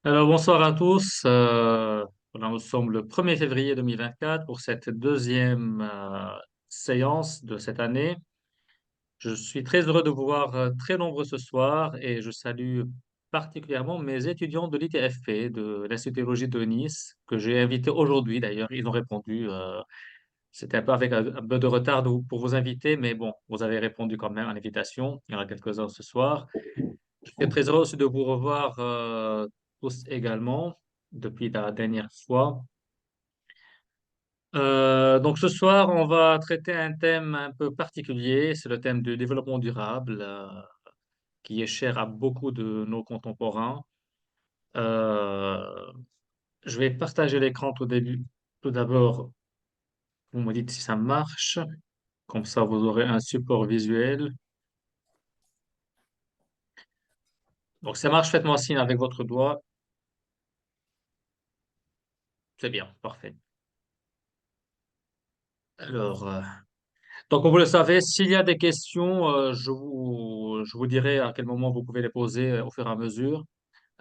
Alors, bonsoir à tous. Voilà, nous sommes le 1er février 2024 pour cette deuxième séance de cette année. Je suis très heureux de vous voir très nombreux ce soir et je salue particulièrement mes étudiants de l'ITFP, de l'Institut de théologie de Nice, que j'ai invités aujourd'hui d'ailleurs. Ils ont répondu. C'était un peu avec un peu de retard pour vous inviter, mais bon, vous avez répondu quand même à l'invitation. Il y en a quelques-uns ce soir. Je suis très heureux aussi de vous revoir tous également depuis la dernière fois. Donc ce soir, on va traiter un thème un peu particulier, c'est le thème du développement durable, qui est cher à beaucoup de nos contemporains. Euh, je vais partager l'écran tout début. Tout d'abord, vous me dites si ça marche, comme ça vous aurez un support visuel. Donc ça marche, faites-moi signe avec votre doigt. C'est bien, parfait. Alors, donc, comme vous le savez, s'il y a des questions, je vous dirai à quel moment vous pouvez les poser au fur et à mesure.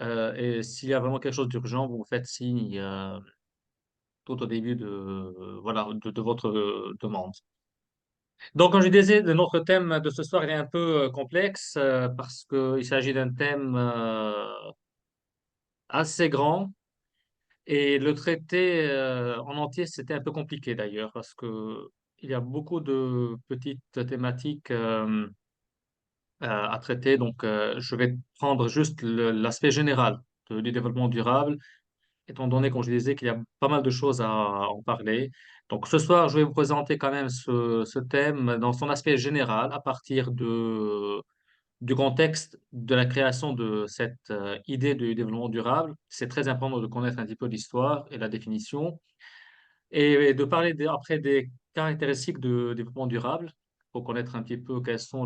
Et s'il y a vraiment quelque chose d'urgent, vous me faites signe tout au début voilà, de votre demande. Donc, comme je disais, notre thème de ce soir il est un peu complexe parce qu'il s'agit d'un thème assez grand. Et le traiter en entier, c'était un peu compliqué d'ailleurs parce que il y a beaucoup de petites thématiques à traiter. Donc, je vais prendre juste l'aspect général du développement durable, étant donné, comme je disais, qu'il y a pas mal de choses à en parler. Donc, ce soir, je vais vous présenter quand même ce thème dans son aspect général à partir du contexte de la création de cette idée du développement durable. C'est très important de connaître un petit peu l'histoire et la définition et de parler après des caractéristiques de développement durable pour connaître un petit peu quels sont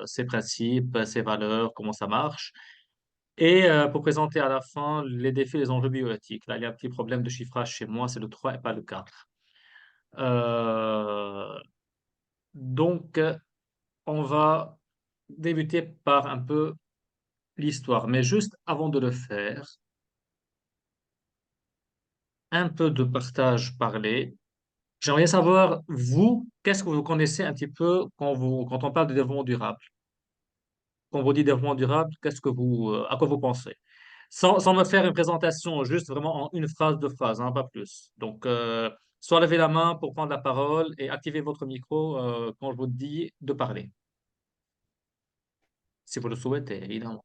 ses principes, ses valeurs, comment ça marche. Et pour présenter à la fin les défis et les enjeux bioéthiques. Là, il y a un petit problème de chiffrage chez moi, c'est le 3 et pas le 4. Euh, donc, on va débuter par un peu l'histoire. Mais juste avant de le faire, un peu de partage parlé. J'aimerais savoir, vous, qu'est-ce que vous connaissez un petit peu quand on parle de développement durable? Quand on vous dit développement durable, à quoi vous pensez? Sans me faire une présentation, juste vraiment en une phrase, deux phrases, hein, pas plus. Donc, soit levez la main pour prendre la parole et activez votre micro quand je vous dis de parler, si vous le souhaitez, évidemment.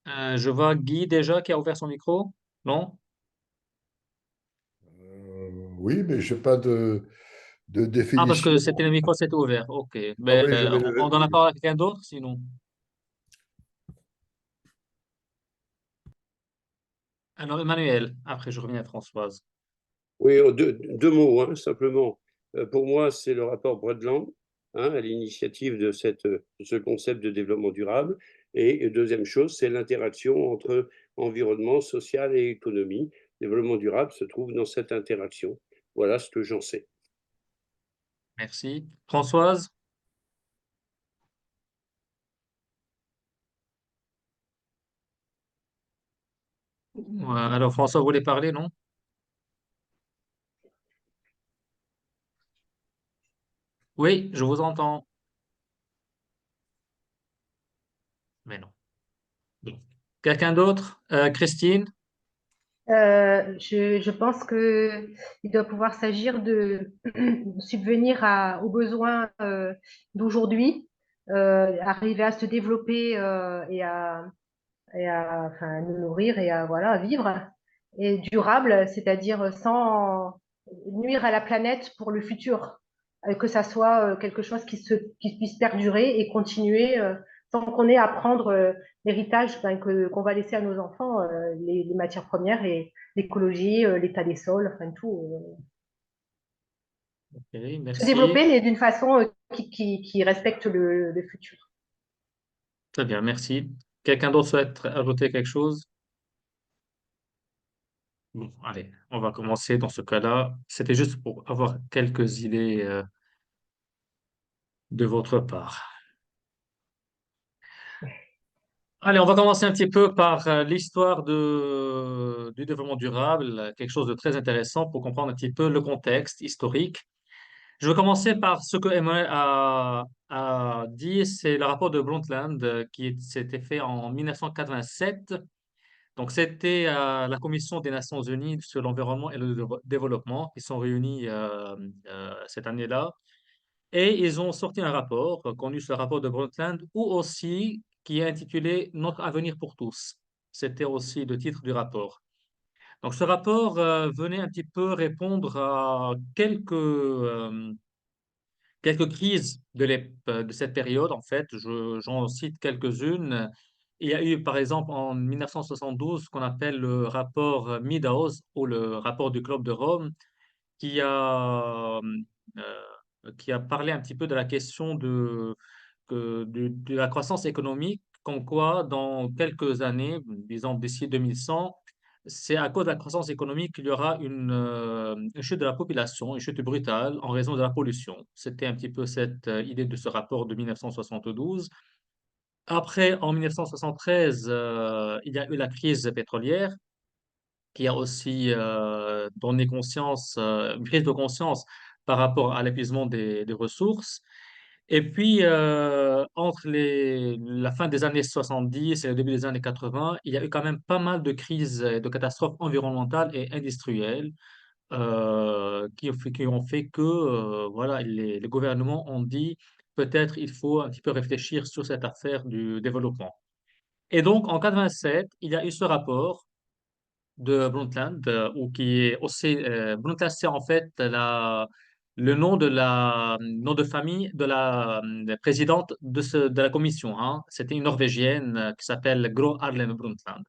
Je vois Guy déjà qui a ouvert son micro. Non? Oui, mais je n'ai pas de Ah, parce que définition. c'était le micro, c'était ouvert. OK. Ah Mais oui, je vais on lever. donne la parole à quelqu'un d'autre, sinon. Alors, Emmanuel, après je reviens à Françoise. Oui, deux mots, hein, simplement. Pour moi, c'est le rapport Brundtland, hein, à l'initiative de ce concept de développement durable. Et deuxième chose, c'est l'interaction entre environnement, social et économie. Développement durable se trouve dans cette interaction. Voilà ce que j'en sais. Merci. Françoise? Alors, François voulait parler, non? Oui, je vous entends. Mais non. Bon. Quelqu'un d'autre? Christine? Je pense que il doit pouvoir s'agir de subvenir aux besoins d'aujourd'hui, arriver à se développer enfin, nous nourrir et à, voilà, à vivre, et durable, c'est-à-dire sans nuire à la planète pour le futur, que ça soit quelque chose qui puisse perdurer et continuer sans qu'on ait à prendre l'héritage ben, qu'on va laisser à nos enfants, les matières premières et l'écologie, l'état des sols, enfin tout. Ok, Se merci. développer, mais d'une façon qui respecte le futur. Très bien, merci. Quelqu'un d'autre souhaite ajouter quelque chose? Bon, allez, on va commencer dans ce cas-là. C'était juste pour avoir quelques idées de votre part. Allez, on va commencer un petit peu par l'histoire du développement durable, quelque chose de très intéressant pour comprendre un petit peu le contexte historique. Je vais commencer par ce que Emmanuel a dit, c'est le rapport de Brundtland qui s'était fait en 1987. Donc, c'était la Commission des Nations Unies sur l'environnement et le développement qui sont réunis cette année-là. Et ils ont sorti un rapport, connu sous le rapport de Brundtland, ou aussi qui est intitulé Notre avenir pour tous. C'était aussi le titre du rapport. Donc, ce rapport venait un petit peu répondre à quelques crises de cette période. En fait, j'en cite quelques-unes. Il y a eu, par exemple, en 1972, ce qu'on appelle le rapport Meadows ou le rapport du Club de Rome, qui a, qui a parlé un petit peu de la question de la croissance économique, comme quoi dans quelques années, disons d'ici 2100, c'est à cause de la croissance économique qu'il y aura une chute de la population, une chute brutale en raison de la pollution. C'était un petit peu cette idée de ce rapport de 1972. Après, en 1973, il y a eu la crise pétrolière qui a aussi donné conscience, une prise de conscience par rapport à l'épuisement des ressources. Et puis, entre la fin des années 70 et le début des années 80, il y a eu quand même pas mal de crises et de catastrophes environnementales et industrielles qui ont fait que voilà, les gouvernements ont dit peut-être il faut un petit peu réfléchir sur cette affaire du développement. Et donc, en 87, il y a eu ce rapport de Brundtland, ou qui est aussi, Brundtland, c'est en fait le nom nom de famille de la présidente de la commission, hein. C'était une Norvégienne qui s'appelle Gro Harlem Brundtland.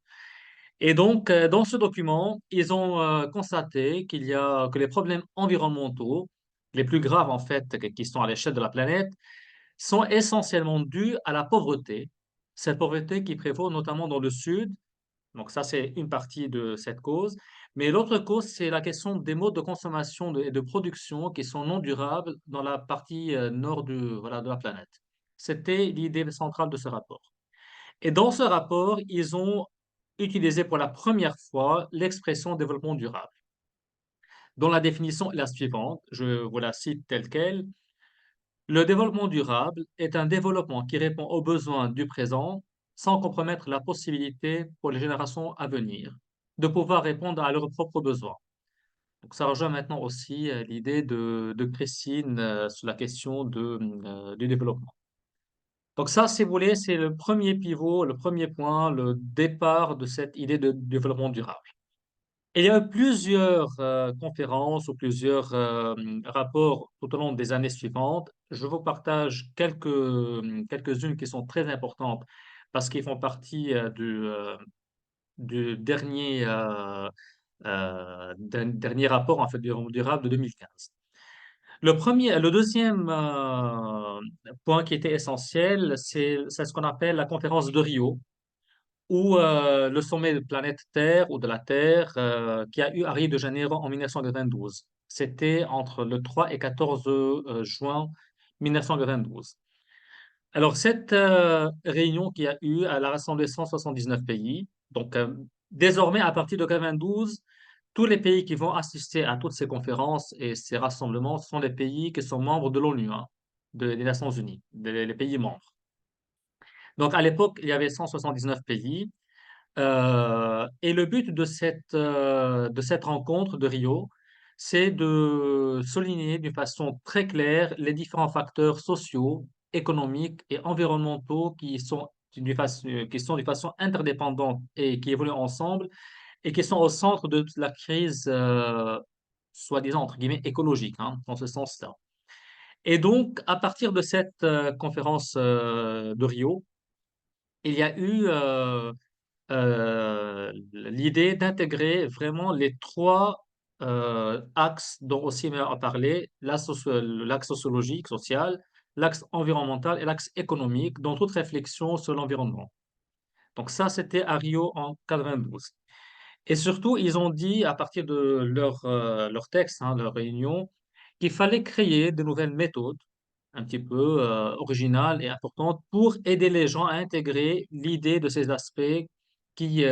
Et donc, dans ce document, ils ont constaté que les problèmes environnementaux, les plus graves en fait, qui sont à l'échelle de la planète, sont essentiellement dus à la pauvreté. Cette pauvreté qui prévaut notamment dans le sud, donc ça, c'est une partie de cette cause. Mais l'autre cause, c'est la question des modes de consommation et de production qui sont non durables dans la partie nord voilà, de la planète. C'était l'idée centrale de ce rapport. Et dans ce rapport, ils ont utilisé pour la première fois l'expression développement durable, dont la définition est la suivante, je vous la cite telle quelle. Le développement durable est un développement qui répond aux besoins du présent sans compromettre la possibilité pour les générations à venir de pouvoir répondre à leurs propres besoins. Donc, ça rejoint maintenant aussi l'idée de Christine sur la question du développement. Donc ça, si vous voulez, c'est le premier pivot, le premier point, le départ de cette idée de développement durable. Il y a eu plusieurs conférences ou plusieurs rapports tout au long des années suivantes. Je vous partage quelques-unes qui sont très importantes parce qu'ils font partie du dernier rapport en fait, durable de 2015. Le deuxième point qui était essentiel, c'est ce qu'on appelle la conférence de Rio ou le sommet de planète Terre ou de la Terre qui a eu à Rio de Janeiro en 1992. C'était entre le 3 et 14 juin 1992. Alors, cette réunion qui a eu, elle a rassemblé 179 pays. Donc, désormais, à partir de 92, tous les pays qui vont assister à toutes ces conférences et ces rassemblements sont les pays qui sont membres de l'ONU, hein, des Nations Unies, les pays membres. Donc, à l'époque, il y avait 179 pays. Et le but de cette rencontre de Rio, c'est de souligner d'une façon très claire les différents facteurs sociaux, économiques et environnementaux qui sont d'une façon interdépendante et qui évoluent ensemble et qui sont au centre de la crise, soi-disant, entre guillemets, écologique, hein, dans ce sens-là. Et donc, à partir de cette conférence de Rio, il y a eu l'idée d'intégrer vraiment les trois axes dont aussi a parlé, l'axe sociologique, social, l'axe environnemental et l'axe économique dans toute réflexion sur l'environnement. Donc ça, c'était à Rio en 92. Et surtout, ils ont dit, à partir de leur texte, hein, leur réunion, qu'il fallait créer de nouvelles méthodes un petit peu originale et importante pour aider les gens à intégrer l'idée de ces aspects qui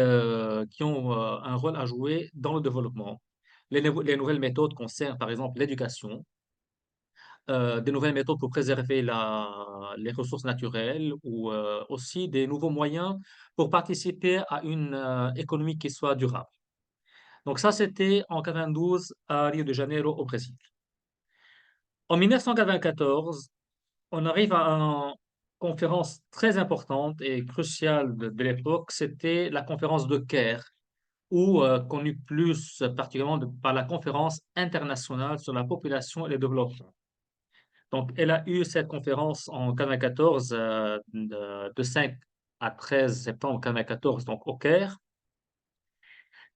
ont un rôle à jouer dans le développement. Les nouvelles méthodes concernent par exemple l'éducation, des nouvelles méthodes pour préserver les ressources naturelles ou aussi des nouveaux moyens pour participer à une économie qui soit durable. Donc ça, c'était en 92 à Rio de Janeiro au Brésil. En 1994, on arrive à une conférence très importante et cruciale de l'époque, c'était la conférence de Caire, ou connue plus particulièrement par la conférence internationale sur la population et le développement. Donc, elle a eu cette conférence en 94, de 5 à 13 septembre 94, donc au Caire.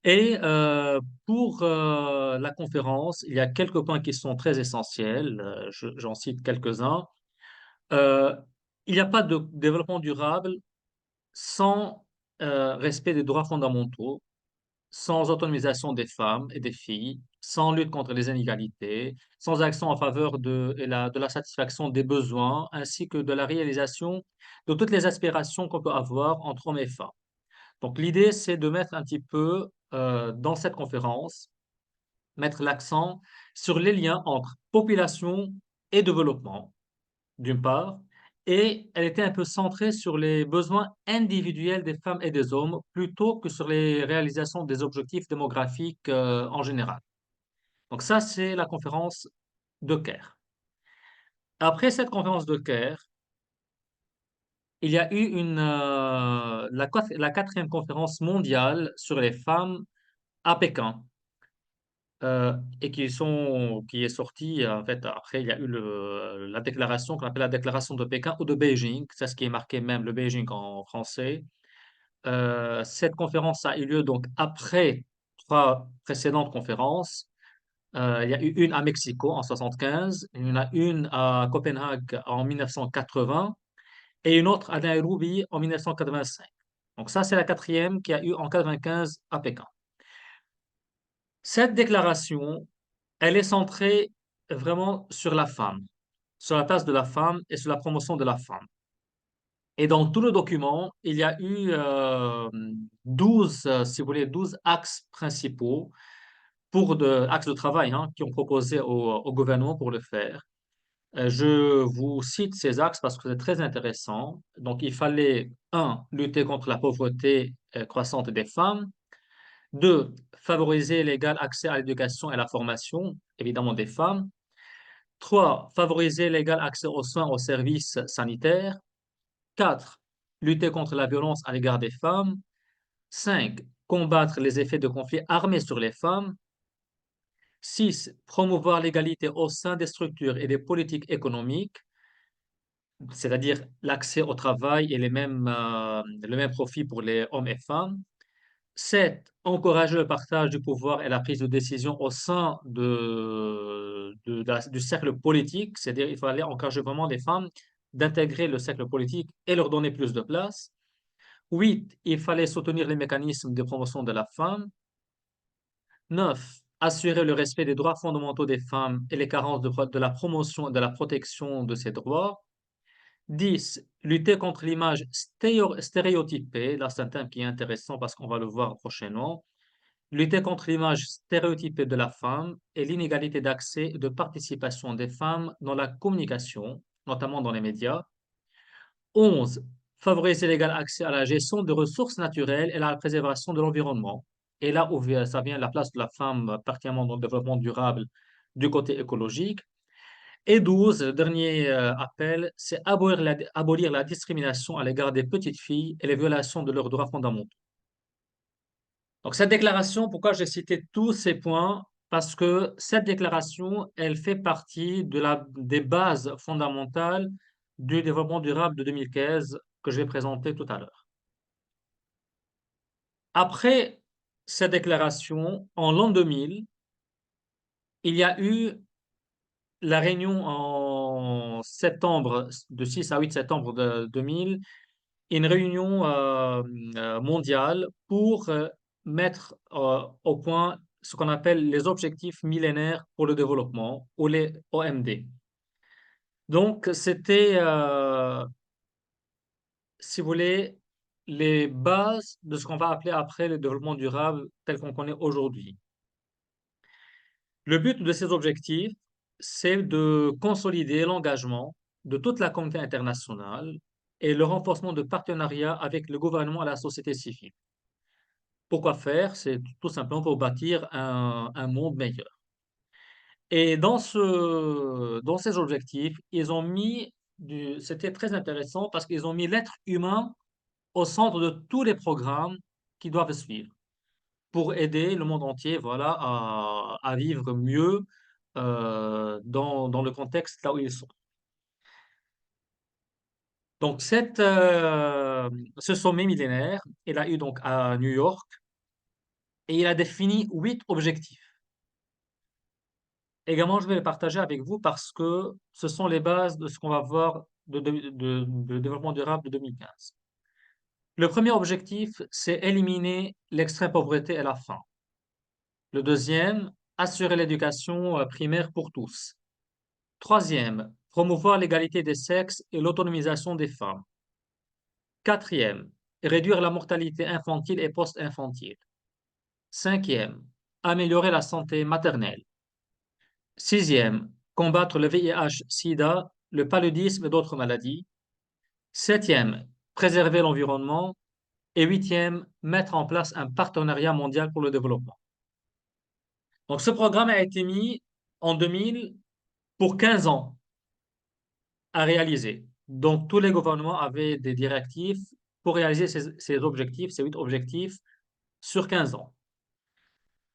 Et pour la conférence, il y a quelques points qui sont très essentiels. J'en cite quelques-uns. Euh, il n'y a pas de développement durable sans respect des droits fondamentaux, sans autonomisation des femmes et des filles, sans lutte contre les inégalités, sans action en faveur de la satisfaction des besoins, ainsi que de la réalisation de toutes les aspirations qu'on peut avoir entre hommes et femmes. Donc l'idée, c'est de mettre un petit peu dans cette conférence, mettre l'accent sur les liens entre population et développement d'une part, et elle était un peu centrée sur les besoins individuels des femmes et des hommes plutôt que sur les réalisations des objectifs démographiques en général. Donc ça, c'est la conférence de Caire. Après cette conférence de Caire, il y a eu la quatrième conférence mondiale sur les femmes à Pékin. Et qui est sorti, en fait, après, il y a eu la déclaration qu'on appelle la déclaration de Pékin ou de Beijing, c'est ce qui est marqué même le Beijing en français. Cette conférence a eu lieu donc après trois précédentes conférences. Il y a eu une à Mexico en 75, il y en a une à Copenhague en 1980 et une autre à Nairobi en 1985. Donc ça, c'est la quatrième qui a eu en 95 à Pékin. Cette déclaration, elle est centrée vraiment sur la femme, sur la place de la femme et sur la promotion de la femme. Et dans tout le document, il y a eu 12, si vous voulez, 12 axes principaux axes de travail hein, qui ont proposé au gouvernement pour le faire. Je vous cite ces axes parce que c'est très intéressant. Donc, il fallait, un, lutter contre la pauvreté croissante des femmes. Deux, favoriser l'égal accès à l'éducation et à la formation, évidemment des femmes. Trois, favoriser l'égal accès aux soins aux services sanitaires. Quatre, lutter contre la violence à l'égard des femmes. Cinq, combattre les effets de conflits armés sur les femmes. Six, promouvoir l'égalité au sein des structures et des politiques économiques, c'est-à-dire l'accès au travail et le même profit pour les hommes et femmes. 7. Encourager le partage du pouvoir et la prise de décision au sein du cercle politique, c'est-à-dire il fallait encourager vraiment les femmes d'intégrer le cercle politique et leur donner plus de place. 8. Il fallait soutenir les mécanismes de promotion de la femme. 9. Assurer le respect des droits fondamentaux des femmes et les carences de la promotion et de la protection de ces droits. 10. Lutter contre l'image stéréotypée. Là, c'est un thème qui est intéressant parce qu'on va le voir prochainement. Lutter contre l'image stéréotypée de la femme et l'inégalité d'accès et de participation des femmes dans la communication, notamment dans les médias. 11. Favoriser l'égal accès à la gestion des ressources naturelles et la préservation de l'environnement. Et là où ça vient la place de la femme, particulièrement dans le développement durable du côté écologique. Et 12, le dernier appel, c'est abolir la discrimination à l'égard des petites filles et les violations de leurs droits fondamentaux. Donc cette déclaration, pourquoi j'ai cité tous ces points? Parce que cette déclaration, elle fait partie des bases fondamentales du développement durable de 2015 que je vais présenter tout à l'heure. Après cette déclaration, en l'an 2000, il y a eu la réunion en septembre, de 6 à 8 septembre de 2000, une réunion mondiale pour mettre au point ce qu'on appelle les objectifs millénaires pour le développement, ou les OMD. Donc, c'était, si vous voulez, les bases de ce qu'on va appeler après le développement durable tel qu'on connaît aujourd'hui. Le but de ces objectifs, c'est de consolider l'engagement de toute la communauté internationale et le renforcement de partenariats avec le gouvernement et la société civile. Pourquoi faire? C'est tout simplement pour bâtir un monde meilleur. Et dans ces objectifs, ils ont mis c'était très intéressant parce qu'ils ont mis l'être humain au centre de tous les programmes qui doivent suivre pour aider le monde entier, voilà, à vivre mieux dans le contexte là où ils sont. Donc, ce sommet millénaire, il a eu donc à New York et il a défini 8 objectifs. Également, je vais les partager avec vous parce que ce sont les bases de ce qu'on va voir de développement durable de 2015. Le premier objectif, c'est éliminer l'extrême pauvreté et la faim. Le deuxième, assurer l'éducation primaire pour tous. Troisième, promouvoir l'égalité des sexes et l'autonomisation des femmes. Quatrième, réduire la mortalité infantile et post-infantile. Cinquième, améliorer la santé maternelle. Sixième, combattre le VIH-Sida, le paludisme et d'autres maladies. Septième, préserver l'environnement. Et huitième, mettre en place un partenariat mondial pour le développement. Donc, ce programme a été mis en 2000 pour 15 ans à réaliser. Donc, tous les gouvernements avaient des directives pour réaliser ces objectifs, ces 8 objectifs, sur 15 ans.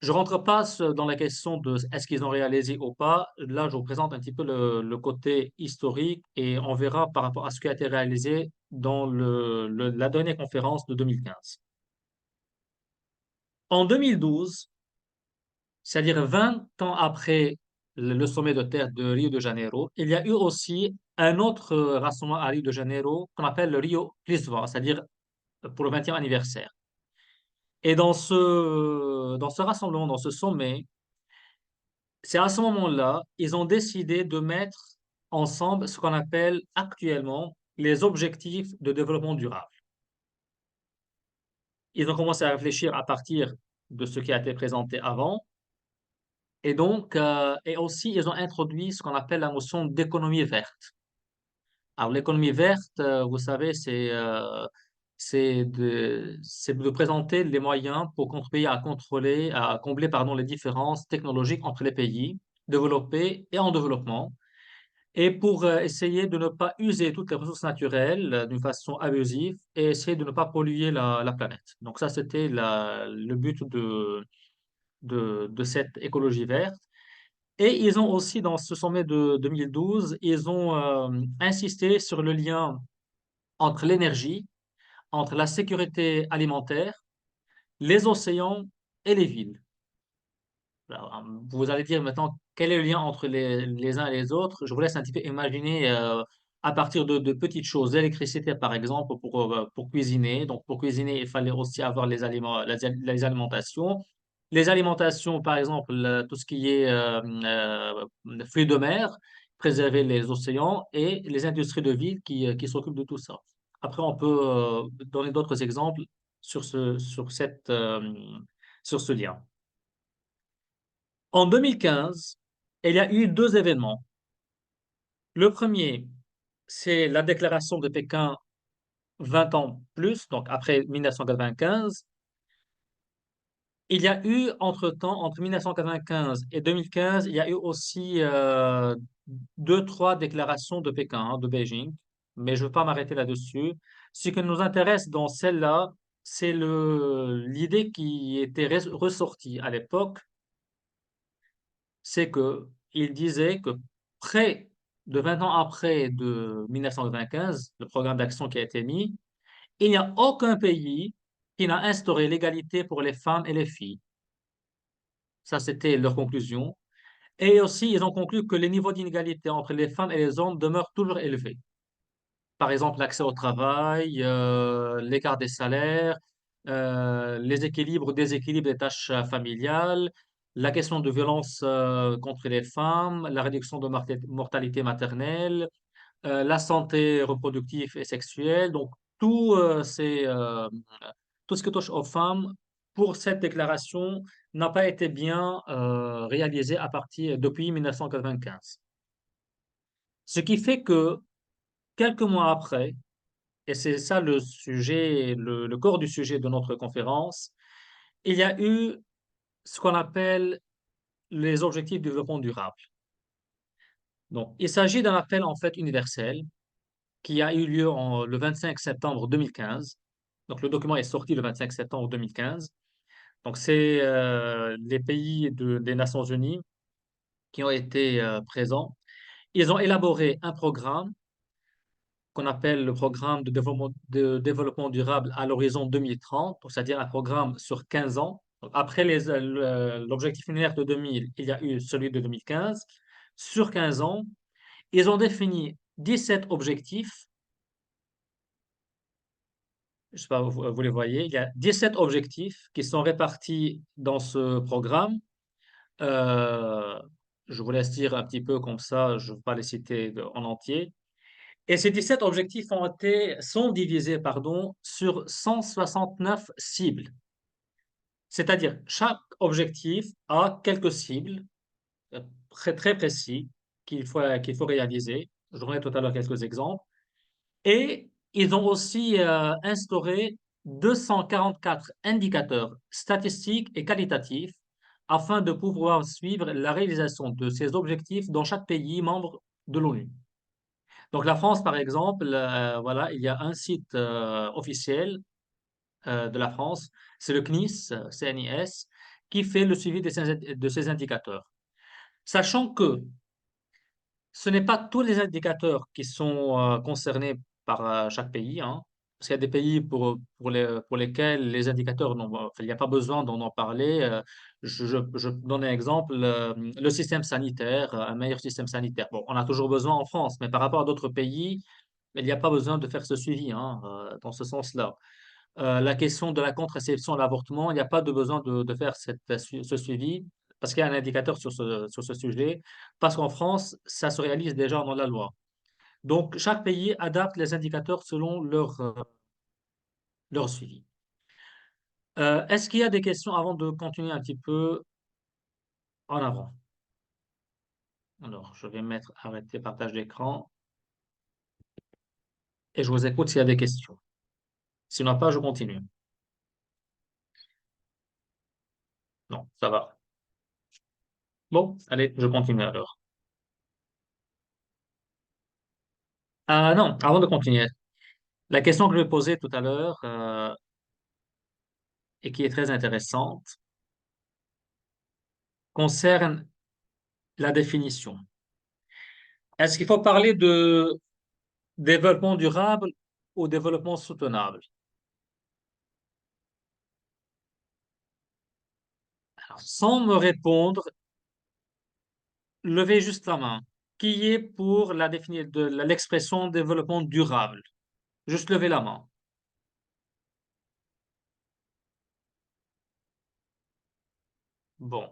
Je ne rentre pas dans la question de est-ce qu'ils ont réalisé ou pas. Là, je vous présente un petit peu le côté historique et on verra par rapport à ce qui a été réalisé dans la dernière conférence de 2015. En 2012, c'est-à-dire 20 ans après le sommet de terre de Rio de Janeiro, il y a eu aussi un autre rassemblement à Rio de Janeiro qu'on appelle le Rio Plus 20, c'est-à-dire pour le 20e anniversaire. Et dans ce rassemblement, dans ce sommet, c'est à ce moment-là, ils ont décidé de mettre ensemble ce qu'on appelle actuellement les objectifs de développement durable. Ils ont commencé à réfléchir à partir de ce qui a été présenté avant. Et donc, et aussi, ils ont introduit ce qu'on appelle la notion d'économie verte. Alors, l'économie verte, vous savez, c'est de présenter les moyens pour contribuer à contrôler, à combler, pardon, les différences technologiques entre les pays développés et en développement, et pour essayer de ne pas user toutes les ressources naturelles d'une façon abusive et essayer de ne pas polluer la planète. Donc ça, c'était le but de cette écologie verte. Et ils ont aussi, dans ce sommet de 2012, ils ont insisté sur le lien entre l'énergie, entre la sécurité alimentaire, les océans et les villes. Alors, vous allez dire maintenant quel est le lien entre les uns et les autres. Je vous laisse un petit peu imaginer à partir de petites choses. L'électricité, par exemple, pour cuisiner. Donc, pour cuisiner, il fallait aussi avoir les aliments, les alimentations. Les alimentations, par exemple, tout ce qui est fruits de mer, préserver les océans et les industries de ville qui s'occupent de tout ça. Après, on peut donner d'autres exemples sur sur ce lien. En 2015, il y a eu 2 événements. Le premier, c'est la déclaration de Pékin 20 ans plus, donc après 1995. Il y a eu, entre-temps, entre 1995 et 2015, il y a eu aussi 2, 3 déclarations de Pékin, de Beijing, mais je ne veux pas m'arrêter là-dessus. Ce qui nous intéresse dans celle-là, c'est l'idée qui était ressortie à l'époque, c'est qu'il disait que près de 20 ans après de 1995, le programme d'action qui a été mis, il n'y a aucun pays qui n'a instauré l'égalité pour les femmes et les filles. Ça, c'était leur conclusion. Et aussi, ils ont conclu que les niveaux d'inégalité entre les femmes et les hommes demeurent toujours élevés. Par exemple, l'accès au travail, l'écart des salaires, les équilibres ou déséquilibres des tâches familiales, la question de violence contre les femmes, la réduction de mortalité maternelle, la santé reproductive et sexuelle. Donc, tout, tout ce qui touche aux femmes, pour cette déclaration, n'a pas été bien réalisé depuis 1995. Ce qui fait que quelques mois après, et c'est ça le sujet, le corps du sujet de notre conférence, il y a eu ce qu'on appelle les objectifs de développement durable. Donc, il s'agit d'un appel en fait universel qui a eu lieu le 25 septembre 2015. Donc, le document est sorti le 25 septembre 2015. Donc, c'est les pays des Nations Unies qui ont été présents. Ils ont élaboré un programme qu'on appelle le programme de développement durable à l'horizon 2030, donc c'est-à-dire un programme sur 15 ans. Donc, après l'objectif millénaire de 2000, il y a eu celui de 2015. Sur 15 ans, ils ont défini 17 objectifs. Je ne sais pas, vous les voyez. Il y a 17 objectifs qui sont répartis dans ce programme. Euh, je vous laisse dire un petit peu comme ça, je ne vais pas les citer en entier. Et ces 17 objectifs sont divisés, pardon, sur 169 cibles. C'est-à-dire, chaque objectif a quelques cibles très, très précis qu'il faut réaliser. Je donnerai tout à l'heure quelques exemples. Et ils ont aussi instauré 244 indicateurs statistiques et qualitatifs afin de pouvoir suivre la réalisation de ces objectifs dans chaque pays membre de l'ONU. Donc la France, par exemple, voilà, il y a un site officiel de la France, c'est le CNIS, CNIS, qui fait le suivi de ces indicateurs. Sachant que ce n'est pas tous les indicateurs qui sont concernés par chaque pays, hein, parce qu'il y a des pays pour lesquels les indicateurs, enfin, il n'y a pas besoin d'en en parler. Je donne un exemple, le système sanitaire, un meilleur système sanitaire. Bon, on a toujours besoin en France, mais par rapport à d'autres pays, il n'y a pas besoin de faire ce suivi, hein, dans ce sens-là. La question de la contraception et l'avortement, il n'y a pas de besoin de faire ce suivi parce qu'il y a un indicateur sur ce sujet, parce qu'en France, ça se réalise déjà dans la loi. Donc, chaque pays adapte les indicateurs selon leur suivi. Est-ce qu'il y a des questions avant de continuer un petit peu en avant? Alors, je vais mettre arrêter partage d'écran et je vous écoute s'il y a des questions. Sinon pas, je continue. Non, ça va. Bon, allez, je continue alors. Ah non, avant de continuer, la question que je vais poser tout à l'heure et qui est très intéressante concerne la définition. Est-ce qu'il faut parler de développement durable ou développement soutenable? Alors, sans me répondre, levez juste la main. Qui est pour la définition de l'expression développement durable? Juste levez la main. Bon.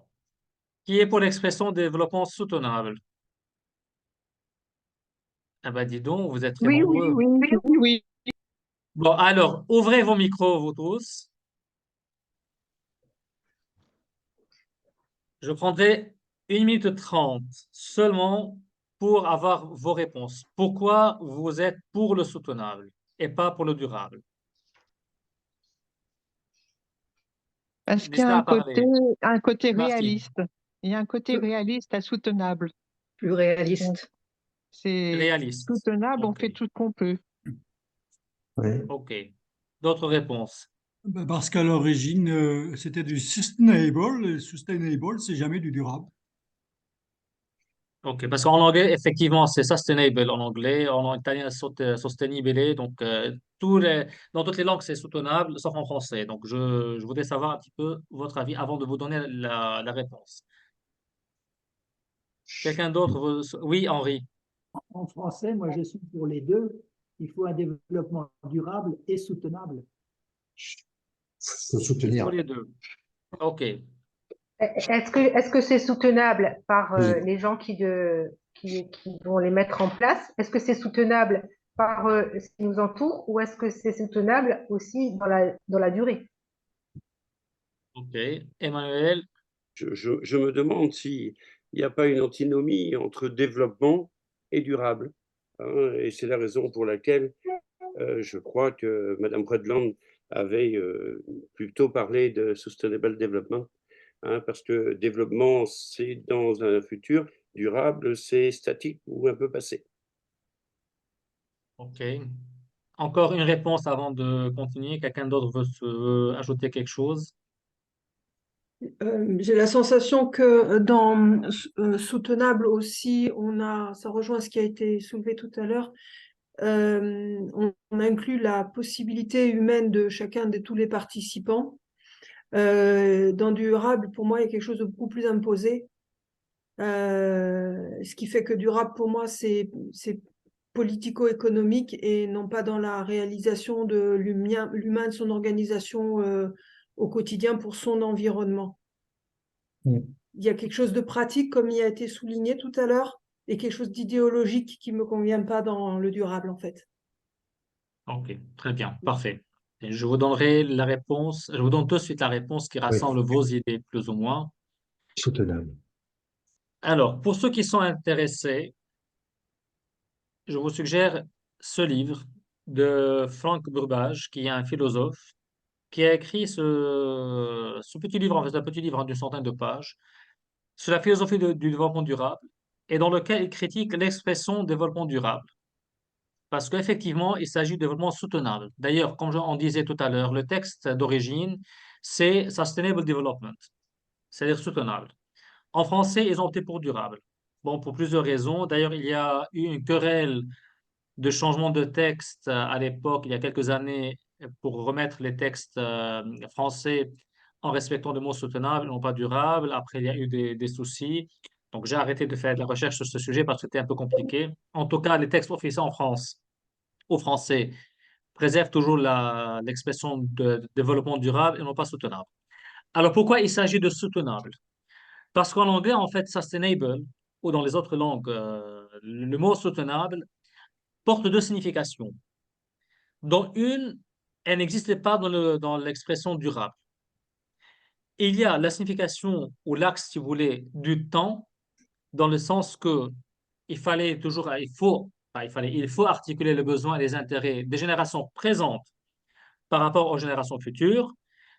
Qui est pour l'expression développement soutenable? Ah ben dis donc, vous êtes très Oui, oui, nombreux. oui, oui, oui. Bon, alors, ouvrez vos micros, vous tous. Je prendrai 1 minute 30 seulement pour avoir vos réponses. Pourquoi vous êtes pour le soutenable et pas pour le durable? Parce qu'il y a N'hésitez à parler. un côté Martine, réaliste. Il y a un côté Plus, réaliste à soutenable. plus Donc, réaliste. c'est réaliste. soutenable, on OK, fait tout ce qu'on peut. Oui. OK. D'autres réponses? Ben, parce qu'à l'origine, c'était du sustainable. Et sustainable, c'est jamais du durable. OK, parce qu'en anglais, effectivement, c'est sustainable en anglais. En italien, sostenibile. Donc, dans toutes les langues, c'est soutenable, sauf en français. Donc, je voudrais savoir un petit peu votre avis avant de vous donner la réponse. Quelqu'un d'autre? Oui, Henri. En français, moi, je suis pour les deux. Il faut un développement durable et soutenable. Faut Il soutenir. faut les deux. OK. Est-ce que c'est soutenable par Oui. les gens qui vont les mettre en place? Est-ce que c'est soutenable par ce qui nous entoure ou est-ce que c'est soutenable aussi dans la durée? Ok. Emmanuel, Je me demande s'il n'y a pas une antinomie entre développement et durable, hein, et c'est la raison pour laquelle je crois que Madame Redland avait plutôt parlé de Sustainable Development, hein, parce que développement, c'est dans un futur, durable, c'est statique ou un peu passé. ok. Encore une réponse avant de continuer. Quelqu'un d'autre veut ajouter quelque chose? J'ai la sensation que dans soutenable aussi, ça rejoint ce qui a été soulevé tout à l'heure, on inclut la possibilité humaine de chacun de tous les participants. Dans du durable, pour moi, il y a quelque chose de beaucoup plus imposé. Ce qui fait que durable, pour moi, c'est politico-économique et non pas dans la réalisation de l'humain, de son organisation au quotidien pour son environnement. Mm. Il y a quelque chose de pratique, comme il a été souligné tout à l'heure, et quelque chose d'idéologique qui ne me convient pas dans le durable, en fait. Ok, très bien, parfait. Et je vous donnerai la réponse, je vous donne tout de suite la réponse qui Oui, rassemble vos idées plus ou moins. soutenable. Alors, pour ceux qui sont intéressés, je vous suggère ce livre de Frank Burbage, qui est un philosophe, qui a écrit ce petit livre, en fait, un petit livre d'une centaine de pages, sur la philosophie du développement durable, et dans lequel il critique l'expression développement durable. Parce qu'effectivement, il s'agit de développement soutenable. D'ailleurs, comme on disait tout à l'heure, le texte d'origine, c'est Sustainable Development, c'est-à-dire soutenable. En français, ils ont opté pour durable. Bon, pour plusieurs raisons. D'ailleurs, il y a eu une querelle de changement de texte à l'époque, il y a quelques années, pour remettre les textes français en respectant le mot soutenable, non pas durable. Après, il y a eu des soucis. Donc, j'ai arrêté de faire de la recherche sur ce sujet parce que c'était un peu compliqué. En tout cas, les textes officiels en France, au français, préservent toujours l'expression de développement durable et non pas soutenable. Alors, pourquoi il s'agit de soutenable? Parce qu'en anglais, en fait, sustainable, ou dans les autres langues, le mot soutenable porte deux significations, dont une, elle n'existait pas dans l'expression durable. Il y a la signification ou l'axe, si vous voulez, du temps, dans le sens que il fallait toujours, il faut articuler le besoin et les intérêts des générations présentes par rapport aux générations futures.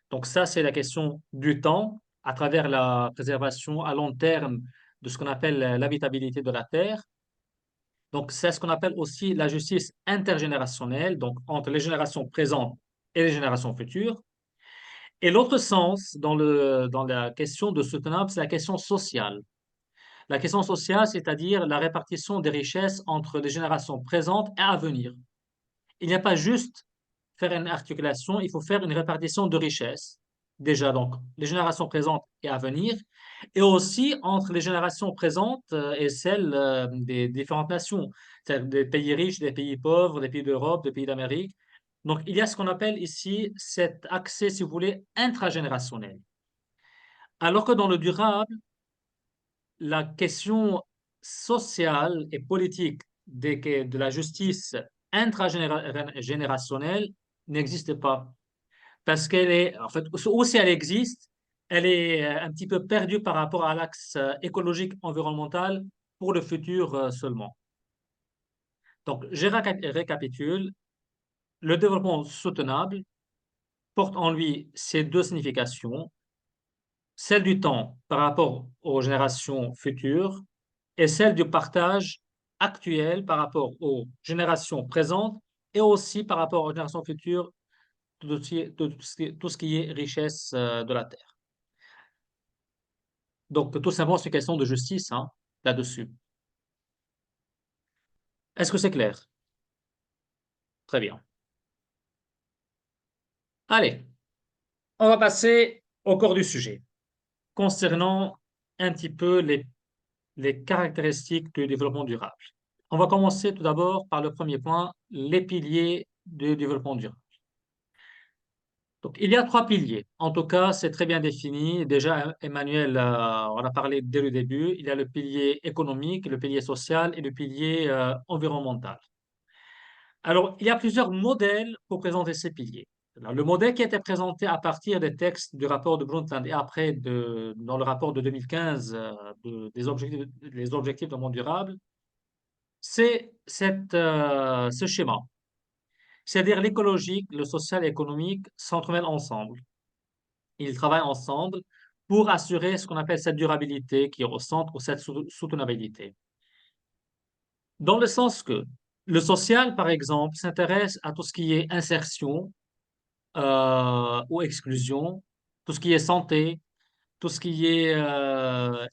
Donc ça, c'est la question du temps à travers la préservation à long terme de ce qu'on appelle l'habitabilité de la Terre. Donc c'est ce qu'on appelle aussi la justice intergénérationnelle, donc entre les générations présentes et les générations futures. Et l'autre sens dans la question de soutenable, c'est la question sociale. La question sociale, c'est-à-dire la répartition des richesses entre les générations présentes et à venir. Il n'y a pas juste faire une articulation, il faut faire une répartition de richesses, déjà donc les générations présentes et à venir, et aussi entre les générations présentes et celles des différentes nations, c'est-à-dire des pays riches, des pays pauvres, des pays d'Europe, des pays d'Amérique. Donc il y a ce qu'on appelle ici cet accès, si vous voulez, intragénérationnel. Alors que dans le durable, la question sociale et politique de la justice intragénérationnelle n'existe pas. Parce qu'elle est, en fait, ou si elle existe, elle est un petit peu perdue par rapport à l'axe écologique environnemental pour le futur seulement. Donc, je récapitule. Le développement soutenable porte en lui ces deux significations, celle du temps par rapport aux générations futures et celle du partage actuel par rapport aux générations présentes et aussi par rapport aux générations futures de tout ce qui est richesse de la terre. Donc, tout simplement, c'est une question de justice hein, là-dessus. Est-ce que c'est clair? Très bien. Allez, on va passer au corps du sujet concernant un petit peu les caractéristiques du développement durable. On va commencer tout d'abord par le premier point, les piliers du développement durable. Donc, il y a trois piliers. En tout cas, c'est très bien défini. Déjà, Emmanuel, on a parlé dès le début. Il y a le pilier économique, le pilier social et le pilier environnemental. Alors, il y a plusieurs modèles pour présenter ces piliers. Alors, le modèle qui a été présenté à partir des textes du rapport de Brundtland et après dans le rapport de 2015 les objectifs de monde durable, c'est ce schéma. C'est-à-dire l'écologique, le social et l'économique s'entremêlent ensemble. Ils travaillent ensemble pour assurer ce qu'on appelle cette durabilité qui est au centre ou cette soutenabilité. Dans le sens que le social, par exemple, s'intéresse à tout ce qui est insertion ou exclusion, tout ce qui est santé, tout ce qui est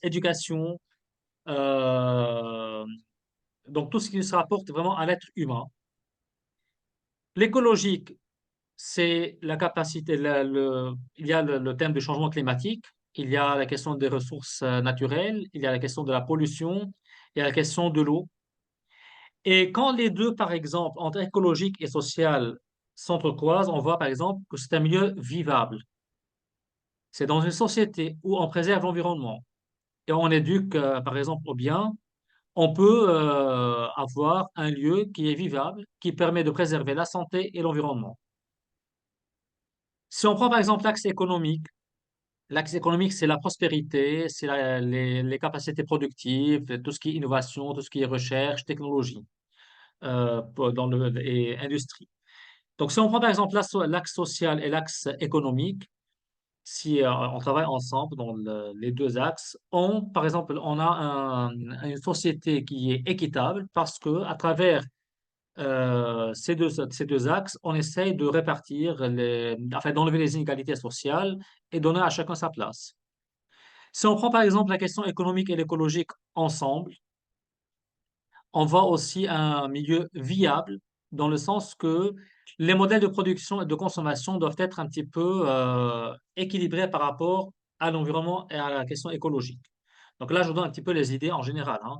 éducation, euh, donc tout ce qui se rapporte vraiment à l'être humain. L'écologique, c'est la capacité, il y a le thème du changement climatique, il y a la question des ressources naturelles, il y a la question de la pollution, il y a la question de l'eau. Et quand les deux, par exemple, entre écologique et social, s'entrecroisent, on voit par exemple que c'est un milieu vivable. C'est dans une société où on préserve l'environnement et on éduque, par exemple, au bien, on peut avoir un lieu qui est vivable, qui permet de préserver la santé et l'environnement. Si on prend par exemple l'axe économique, c'est la prospérité, c'est les capacités productives, tout ce qui est innovation, tout ce qui est recherche, technologie et industrie. Donc, si on prend par exemple l'axe social et l'axe économique, si on travaille ensemble dans les deux axes, par exemple, on a une société qui est équitable parce que à travers ces deux axes, on essaye de répartir enfin, d'enlever les inégalités sociales et donner à chacun sa place. Si on prend par exemple la question économique et l'écologique ensemble, on voit aussi un milieu viable dans le sens que les modèles de production et de consommation doivent être un petit peu équilibrés par rapport à l'environnement et à la question écologique. Donc là, je vous donne un petit peu les idées en général, hein.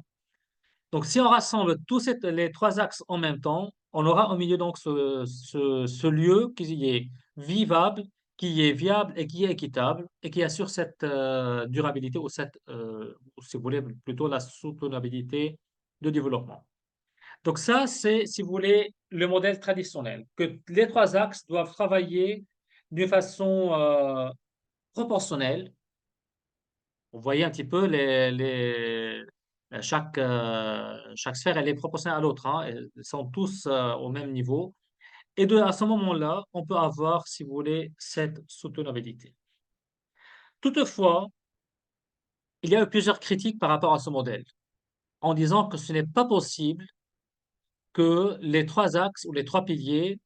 Donc si on rassemble les trois axes en même temps, on aura au milieu donc ce lieu qui est vivable, qui est viable et qui est équitable et qui assure cette durabilité ou si vous voulez, plutôt la soutenabilité de développement. Donc ça, c'est, si vous voulez, le modèle traditionnel, que les trois axes doivent travailler d'une façon proportionnelle. Vous voyez un petit peu chaque sphère, elle est proportionnelle à l'autre, hein. Ils sont tous au même niveau. Et à ce moment-là, on peut avoir, si vous voulez, cette soutenabilité. Toutefois, il y a eu plusieurs critiques par rapport à ce modèle, en disant que ce n'est pas possible que les trois axes ou les trois piliers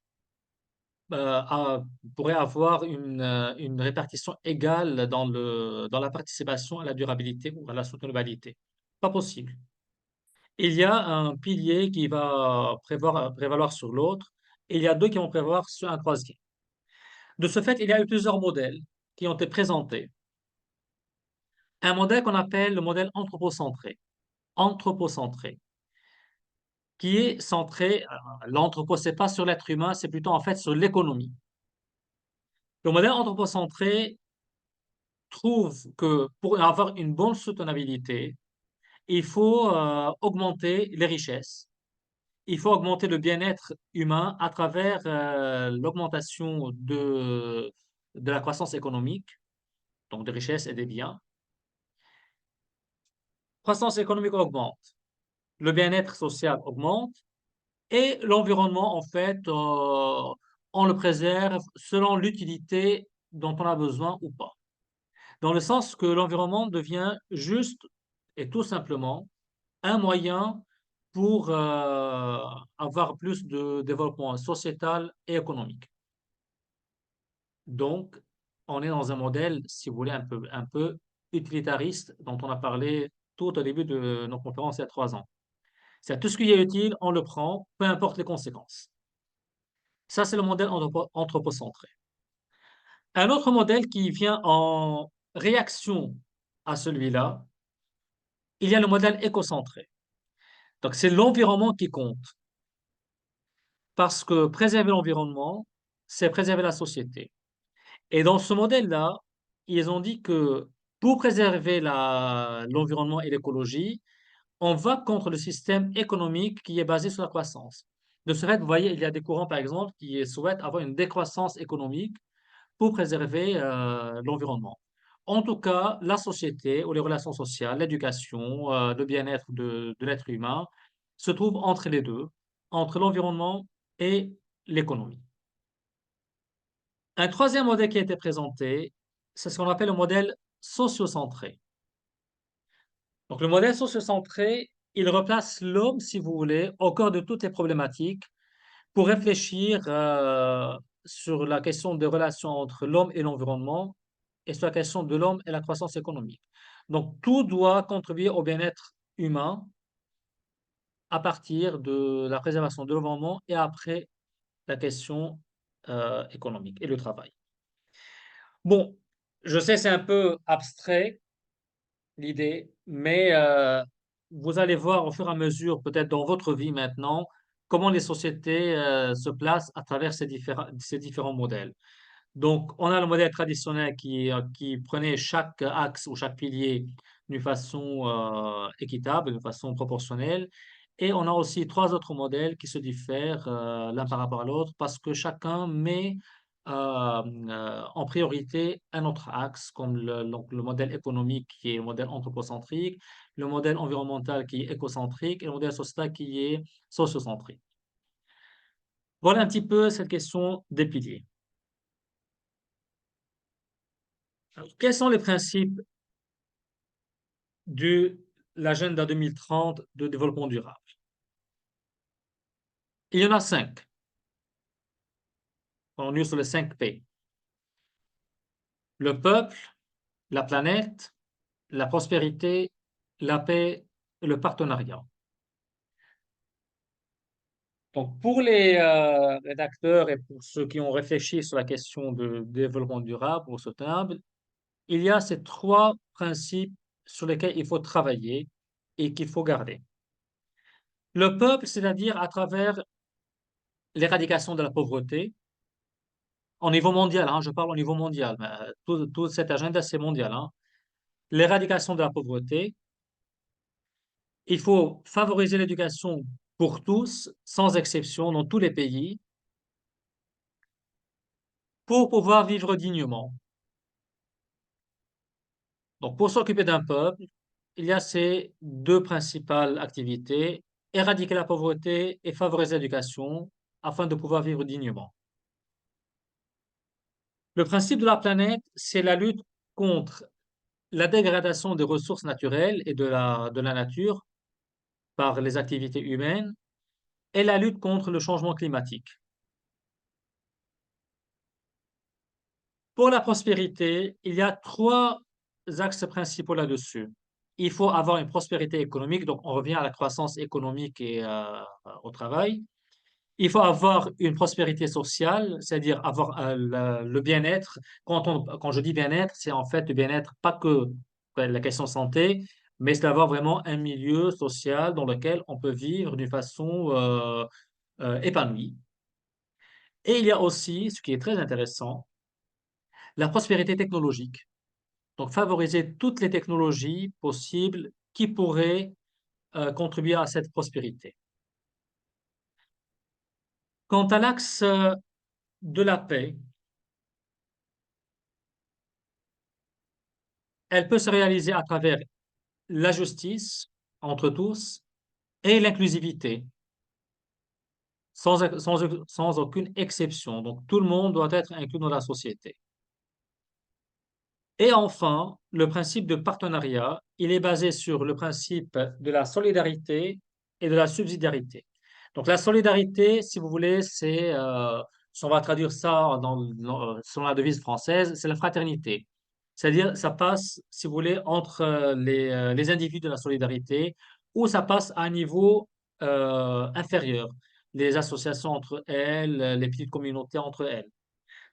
pourraient avoir une répartition égale dans la participation à la durabilité ou à la soutenabilité. Pas possible. Il y a un pilier qui va prévaloir sur l'autre, et il y a deux qui vont prévaloir sur un troisième. De ce fait, il y a eu plusieurs modèles qui ont été présentés. Un modèle qu'on appelle le modèle anthropocentré. Anthropocentré, qui est centré, l'anthropo, c'est pas sur l'être humain, c'est plutôt en fait sur l'économie. Le modèle anthropocentré trouve que pour avoir une bonne soutenabilité, il faut augmenter les richesses, il faut augmenter le bien-être humain à travers l'augmentation de la croissance économique, donc des richesses et des biens. Croissance économique augmente, le bien-être social augmente et l'environnement, en fait, on le préserve selon l'utilité dont on a besoin ou pas. Dans le sens que l'environnement devient juste et tout simplement un moyen pour avoir plus de développement sociétal et économique. Donc, on est dans un modèle, si vous voulez, un peu utilitariste dont on a parlé tout au début de nos conférences il y a 3 ans. C'est tout ce qui est utile, on le prend, peu importe les conséquences. Ça, c'est le modèle anthropocentré. Un autre modèle qui vient en réaction à celui-là, il y a le modèle écocentré. Donc, c'est l'environnement qui compte. Parce que préserver l'environnement, c'est préserver la société. Et dans ce modèle-là, ils ont dit que pour préserver l'environnement et l'écologie, on va contre le système économique qui est basé sur la croissance. De ce fait, vous voyez, il y a des courants, par exemple, qui souhaitent avoir une décroissance économique pour préserver l'environnement. En tout cas, la société ou les relations sociales, l'éducation, le bien-être de l'être humain se trouvent entre les deux, entre l'environnement et l'économie. Un troisième modèle qui a été présenté, c'est ce qu'on appelle le modèle sociocentré. Donc, le modèle sociocentré, il replace l'homme, si vous voulez, au cœur de toutes les problématiques pour réfléchir sur la question des relations entre l'homme et l'environnement et sur la question de l'homme et la croissance économique. Donc, tout doit contribuer au bien-être humain à partir de la préservation de l'environnement et après la question économique et le travail. Bon, je sais, c'est un peu abstrait l'idée, mais vous allez voir au fur et à mesure, peut-être dans votre vie maintenant, comment les sociétés se placent à travers ces différents modèles. Donc, on a le modèle traditionnel qui prenait chaque axe ou chaque pilier d'une façon équitable, d'une façon proportionnelle. Et on a aussi trois autres modèles qui se diffèrent l'un par rapport à l'autre parce que chacun met en priorité un autre axe, comme donc le modèle économique qui est le modèle anthropocentrique, le modèle environnemental qui est écocentrique et le modèle social qui est sociocentrique. Voilà un petit peu cette question des piliers. Alors, quels sont les principes de l'agenda 2030 de développement durable? Il y en a 5. On est sur les 5 P. Le peuple, la planète, la prospérité, la paix et le partenariat. Donc, pour les rédacteurs et pour ceux qui ont réfléchi sur la question de développement durable ou soutenable, il y a ces trois principes sur lesquels il faut travailler et qu'il faut garder. Le peuple, c'est-à-dire à travers l'éradication de la pauvreté, au niveau mondial, hein, je parle au niveau mondial, mais, tout cet agenda, c'est mondial, hein. L'éradication de la pauvreté, il faut favoriser l'éducation pour tous, sans exception, dans tous les pays, pour pouvoir vivre dignement. Donc, pour s'occuper d'un peuple, il y a ces deux principales activités, éradiquer la pauvreté et favoriser l'éducation afin de pouvoir vivre dignement. Le principe de la planète, c'est la lutte contre la dégradation des ressources naturelles et de la nature par les activités humaines et la lutte contre le changement climatique. Pour la prospérité, il y a trois axes principaux là-dessus. Il faut avoir une prospérité économique, donc on revient à la croissance économique et au travail. Il faut avoir une prospérité sociale, c'est-à-dire avoir le bien-être. Quand je dis bien-être, c'est en fait le bien-être, pas que la question santé, mais c'est d'avoir vraiment un milieu social dans lequel on peut vivre d'une façon épanouie. Et il y a aussi, ce qui est très intéressant, la prospérité technologique. Donc, favoriser toutes les technologies possibles qui pourraient contribuer à cette prospérité. Quant à l'axe de la paix, elle peut se réaliser à travers la justice entre tous et l'inclusivité, sans aucune exception. Donc, tout le monde doit être inclus dans la société. Et enfin, le principe de partenariat, il est basé sur le principe de la solidarité et de la subsidiarité. Donc la solidarité, si vous voulez, c'est, si on va traduire ça selon la devise française, c'est la fraternité. C'est-à-dire, ça passe, si vous voulez, entre les individus de la solidarité, ou ça passe à un niveau inférieur, les associations entre elles, les petites communautés entre elles.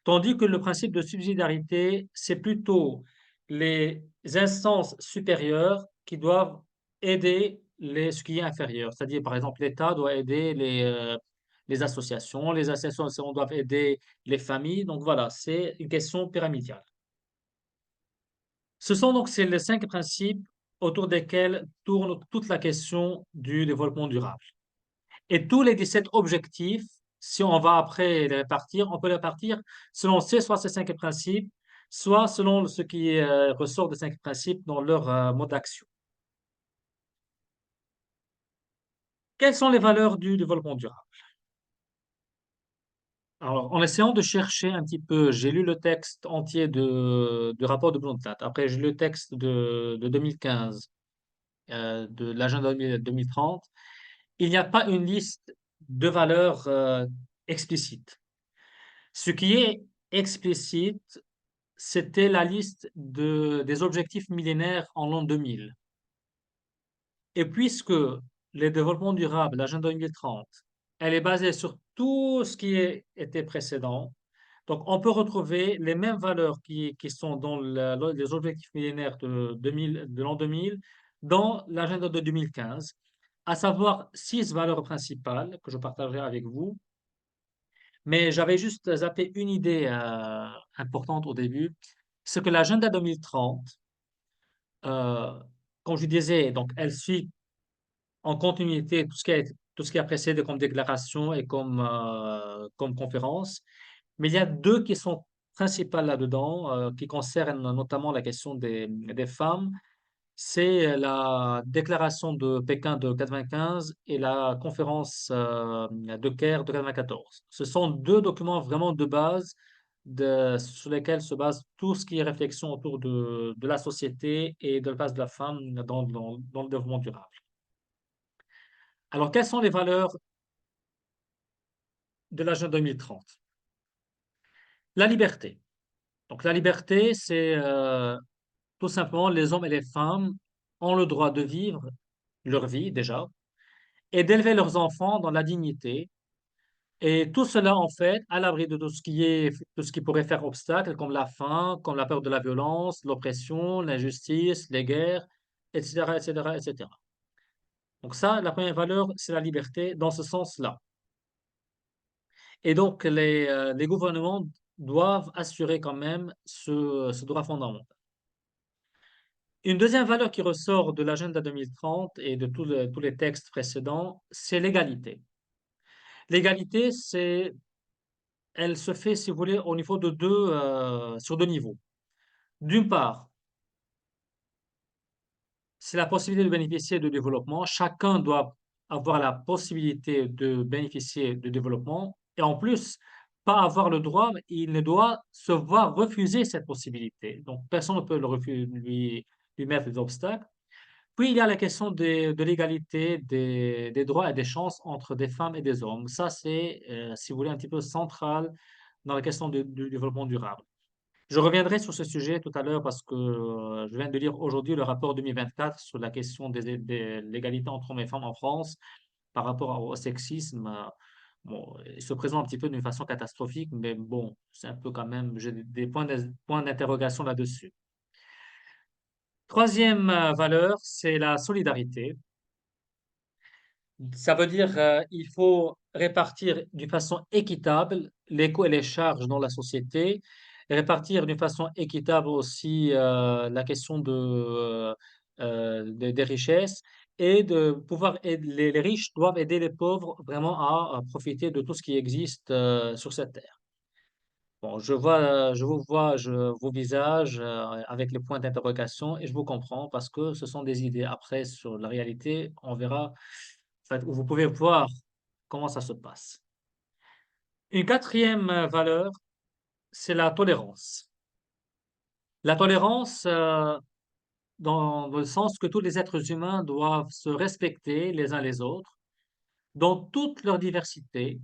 Tandis que le principe de subsidiarité, c'est plutôt les instances supérieures qui doivent aider ce qui est inférieur. C'est-à-dire, par exemple, l'État doit aider les associations doivent aider les familles. Donc voilà, c'est une question pyramidale. Ce sont donc ces les 5 principes autour desquels tourne toute la question du développement durable. Et tous les 17 objectifs, si on va après les répartir, on peut les répartir selon soit ces 5 principes, soit selon ce qui ressort des 5 principes dans leur mode d'action. Quelles sont les valeurs du développement durable? Alors, en essayant de chercher un petit peu, j'ai lu le texte entier du rapport de Brundtland. Après, j'ai lu le texte de 2015, de l'agenda 2030. Il n'y a pas une liste de valeurs explicite. Ce qui est explicite, c'était la liste des objectifs millénaires en l'an 2000. Et puisque le développement durable, l'agenda 2030, elle est basée sur tout ce qui était précédent, donc on peut retrouver les mêmes valeurs qui sont dans les objectifs millénaires de l'an 2000 dans l'agenda de 2015, à savoir 6 valeurs principales que je partagerai avec vous. Mais j'avais juste zappé une idée importante au début, c'est que l'agenda 2030, euh, comme je disais, donc elle suit en continuité tout ce qui a précédé comme déclaration et comme conférence. Mais il y a deux qui sont principales là-dedans, qui concernent notamment la question des femmes. C'est la déclaration de Pékin de 95 et la conférence de Caire de 94. Ce sont deux documents vraiment de base sur lesquels se base tout ce qui est réflexion autour de la société et de la place de la femme dans le développement durable. Alors, quelles sont les valeurs de l'agenda 2030? La liberté. Donc, la liberté, c'est tout simplement les hommes et les femmes ont le droit de vivre leur vie déjà et d'élever leurs enfants dans la dignité. Et tout cela, en fait, à l'abri de tout ce qui pourrait faire obstacle, comme la faim, comme la peur de la violence, l'oppression, l'injustice, les guerres, etc., etc., etc. Donc ça, la première valeur, c'est la liberté dans ce sens-là. Et donc, les gouvernements doivent assurer quand même ce droit fondamental. Une deuxième valeur qui ressort de l'agenda 2030 et de tous les textes précédents, c'est l'égalité. L'égalité, elle se fait, si vous voulez, au niveau sur deux niveaux. D'une part, c'est la possibilité de bénéficier de développement. Chacun doit avoir la possibilité de bénéficier de développement et en plus, pas avoir le droit, mais il ne doit se voir refuser cette possibilité. Donc, personne ne peut lui mettre des obstacles. Puis, il y a la question de l'égalité des droits et des chances entre des femmes et des hommes. Ça, c'est, si vous voulez, un petit peu central dans la question du développement durable. Je reviendrai sur ce sujet tout à l'heure parce que je viens de lire aujourd'hui le rapport 2024 sur la question de l'égalité entre hommes et femmes en France par rapport au sexisme. Bon, il se présente un petit peu d'une façon catastrophique, mais bon, c'est un peu quand même, j'ai des points d'interrogation là-dessus. Troisième valeur, c'est la solidarité. Ça veut dire il faut répartir d'une façon équitable les coûts et les charges dans la société, répartir d'une façon équitable aussi la question des richesses et de pouvoir aider, les riches doivent aider les pauvres vraiment à profiter de tout ce qui existe sur cette terre. Bon, je vous vois, vos visages avec les points d'interrogation et je vous comprends parce que ce sont des idées. Après, sur la réalité, on verra, en fait, où vous pouvez voir comment ça se passe. Une quatrième valeur, c'est la tolérance. La tolérance, dans le sens que tous les êtres humains doivent se respecter les uns les autres dans toute leur diversité,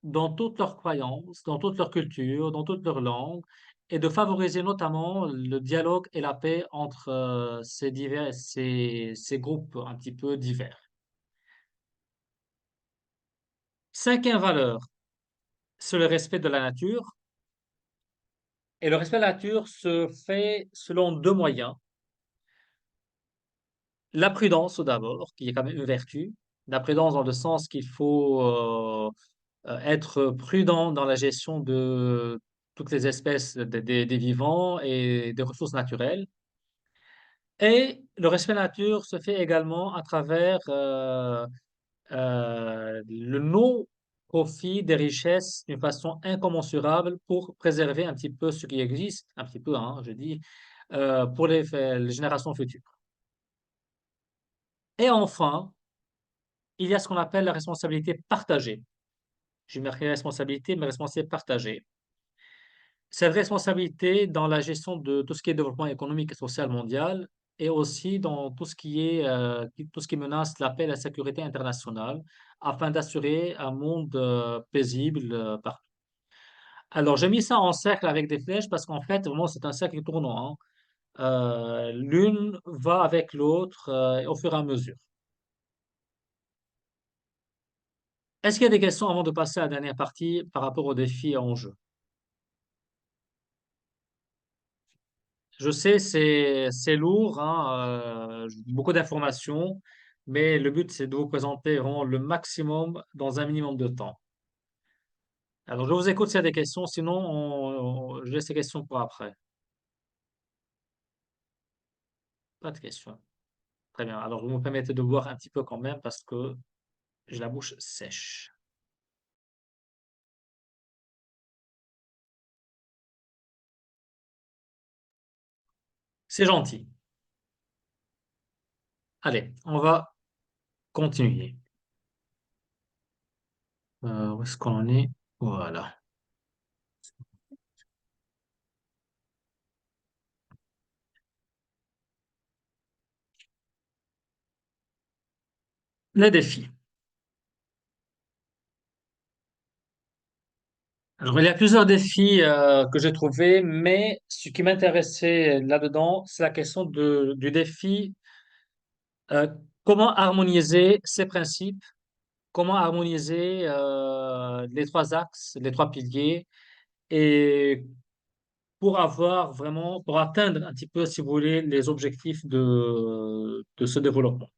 dans toutes leurs croyances, dans toute leur culture, dans toute leur langue, et de favoriser notamment le dialogue et la paix entre ces groupes un petit peu divers. Cinquième valeur, c'est le respect de la nature. Et le respect de la nature se fait selon deux moyens. La prudence, tout d'abord, qui est quand même une vertu. La prudence dans le sens qu'il faut être prudent dans la gestion de toutes les espèces des vivants et des ressources naturelles. Et le respect de la nature se fait également à travers le non-profit des richesses d'une façon incommensurable pour préserver un petit peu ce qui existe, un petit peu, hein, je dis, pour les générations futures. Et enfin, il y a ce qu'on appelle la responsabilité partagée. J'ai marqué responsabilité, mais responsabilité partagée. Cette responsabilité dans la gestion de tout ce qui est développement économique et social mondial et aussi dans tout ce qui est, tout ce qui menace la paix et la sécurité internationale afin d'assurer un monde paisible partout. Alors, j'ai mis ça en cercle avec des flèches parce qu'en fait, vraiment, c'est un cercle tournant, hein. L'une va avec l'autre au fur et à mesure. Est-ce qu'il y a des questions avant de passer à la dernière partie par rapport aux défis et en jeu? Je sais, c'est lourd, hein, beaucoup d'informations, mais le but, c'est de vous présenter vraiment le maximum dans un minimum de temps. Alors, je vous écoute s'il y a des questions, sinon, je laisse les questions pour après. Pas de questions. Très bien. Alors, vous me permettez de boire un petit peu quand même parce que j'ai la bouche sèche. C'est gentil. Allez, on va continuer. Où est-ce qu'on en est? Voilà. Les défis. Alors, il y a plusieurs défis que j'ai trouvés, mais ce qui m'intéressait là-dedans, c'est la question du défi euh, comment harmoniser ces principes, comment harmoniser les trois axes, les trois piliers, et pour avoir vraiment, pour atteindre un petit peu, si vous voulez, les objectifs de ce développement.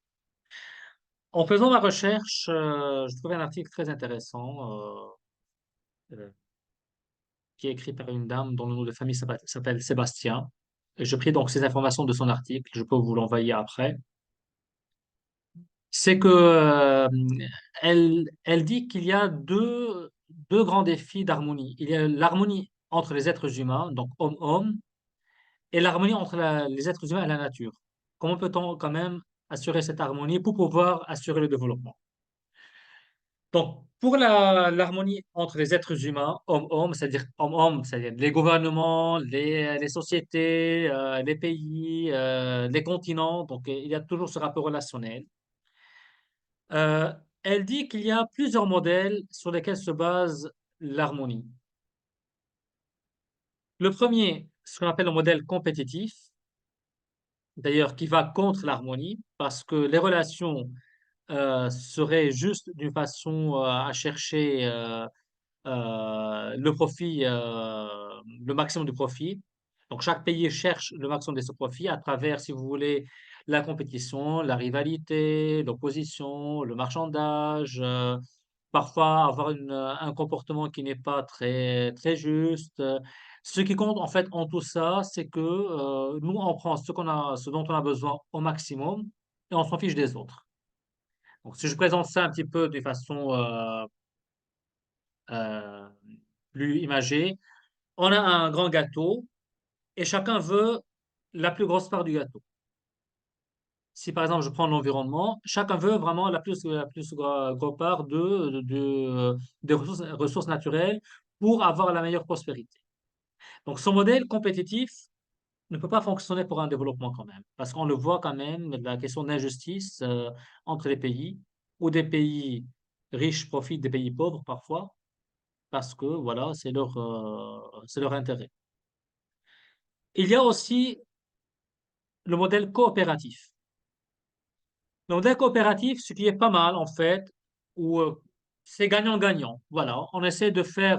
En faisant ma recherche, je trouvais un article très intéressant euh, qui est écrit par une dame dont le nom de famille s'appelle Sébastien. Et je pris donc ces informations de son article, je peux vous l'envoyer après. C'est que elle dit qu'il y a deux grands défis d'harmonie. Il y a l'harmonie entre les êtres humains, donc homme-homme, et l'harmonie entre les êtres humains et la nature. Comment peut-on quand même assurer cette harmonie pour pouvoir assurer le développement? Donc, pour l'harmonie entre les êtres humains, homme-homme, c'est-à-dire les gouvernements, les sociétés, les pays, les continents, donc il y a toujours ce rapport relationnel. Euh, Elle dit qu'il y a plusieurs modèles sur lesquels se base l'harmonie. Le premier, ce qu'on appelle le modèle compétitif, d'ailleurs qui va contre l'harmonie, parce que les relations seraient juste d'une façon à chercher le profit, le maximum de profit. Donc, chaque pays cherche le maximum de ce profit à travers, si vous voulez, la compétition, la rivalité, l'opposition, le marchandage, parfois avoir un comportement qui n'est pas très, très juste. Ce qui compte, en fait, en tout ça, c'est que nous, on prend ce dont on a besoin au maximum et on s'en fiche des autres. Donc, si je présente ça un petit peu de façon euh, plus imagée, on a un grand gâteau et chacun veut la plus grosse part du gâteau. Si par exemple je prends l'environnement, chacun veut vraiment la plus grosse part des ressources naturelles pour avoir la meilleure prospérité. Donc ce modèle compétitif ne peut pas fonctionner pour un développement quand même, parce qu'on le voit quand même, la question d'injustice entre les pays, où des pays riches profitent des pays pauvres parfois, parce que voilà, c'est leur intérêt. Il y a aussi le modèle coopératif. Le modèle coopératif, ce qui est pas mal en fait, où c'est gagnant-gagnant. Voilà, on essaie de faire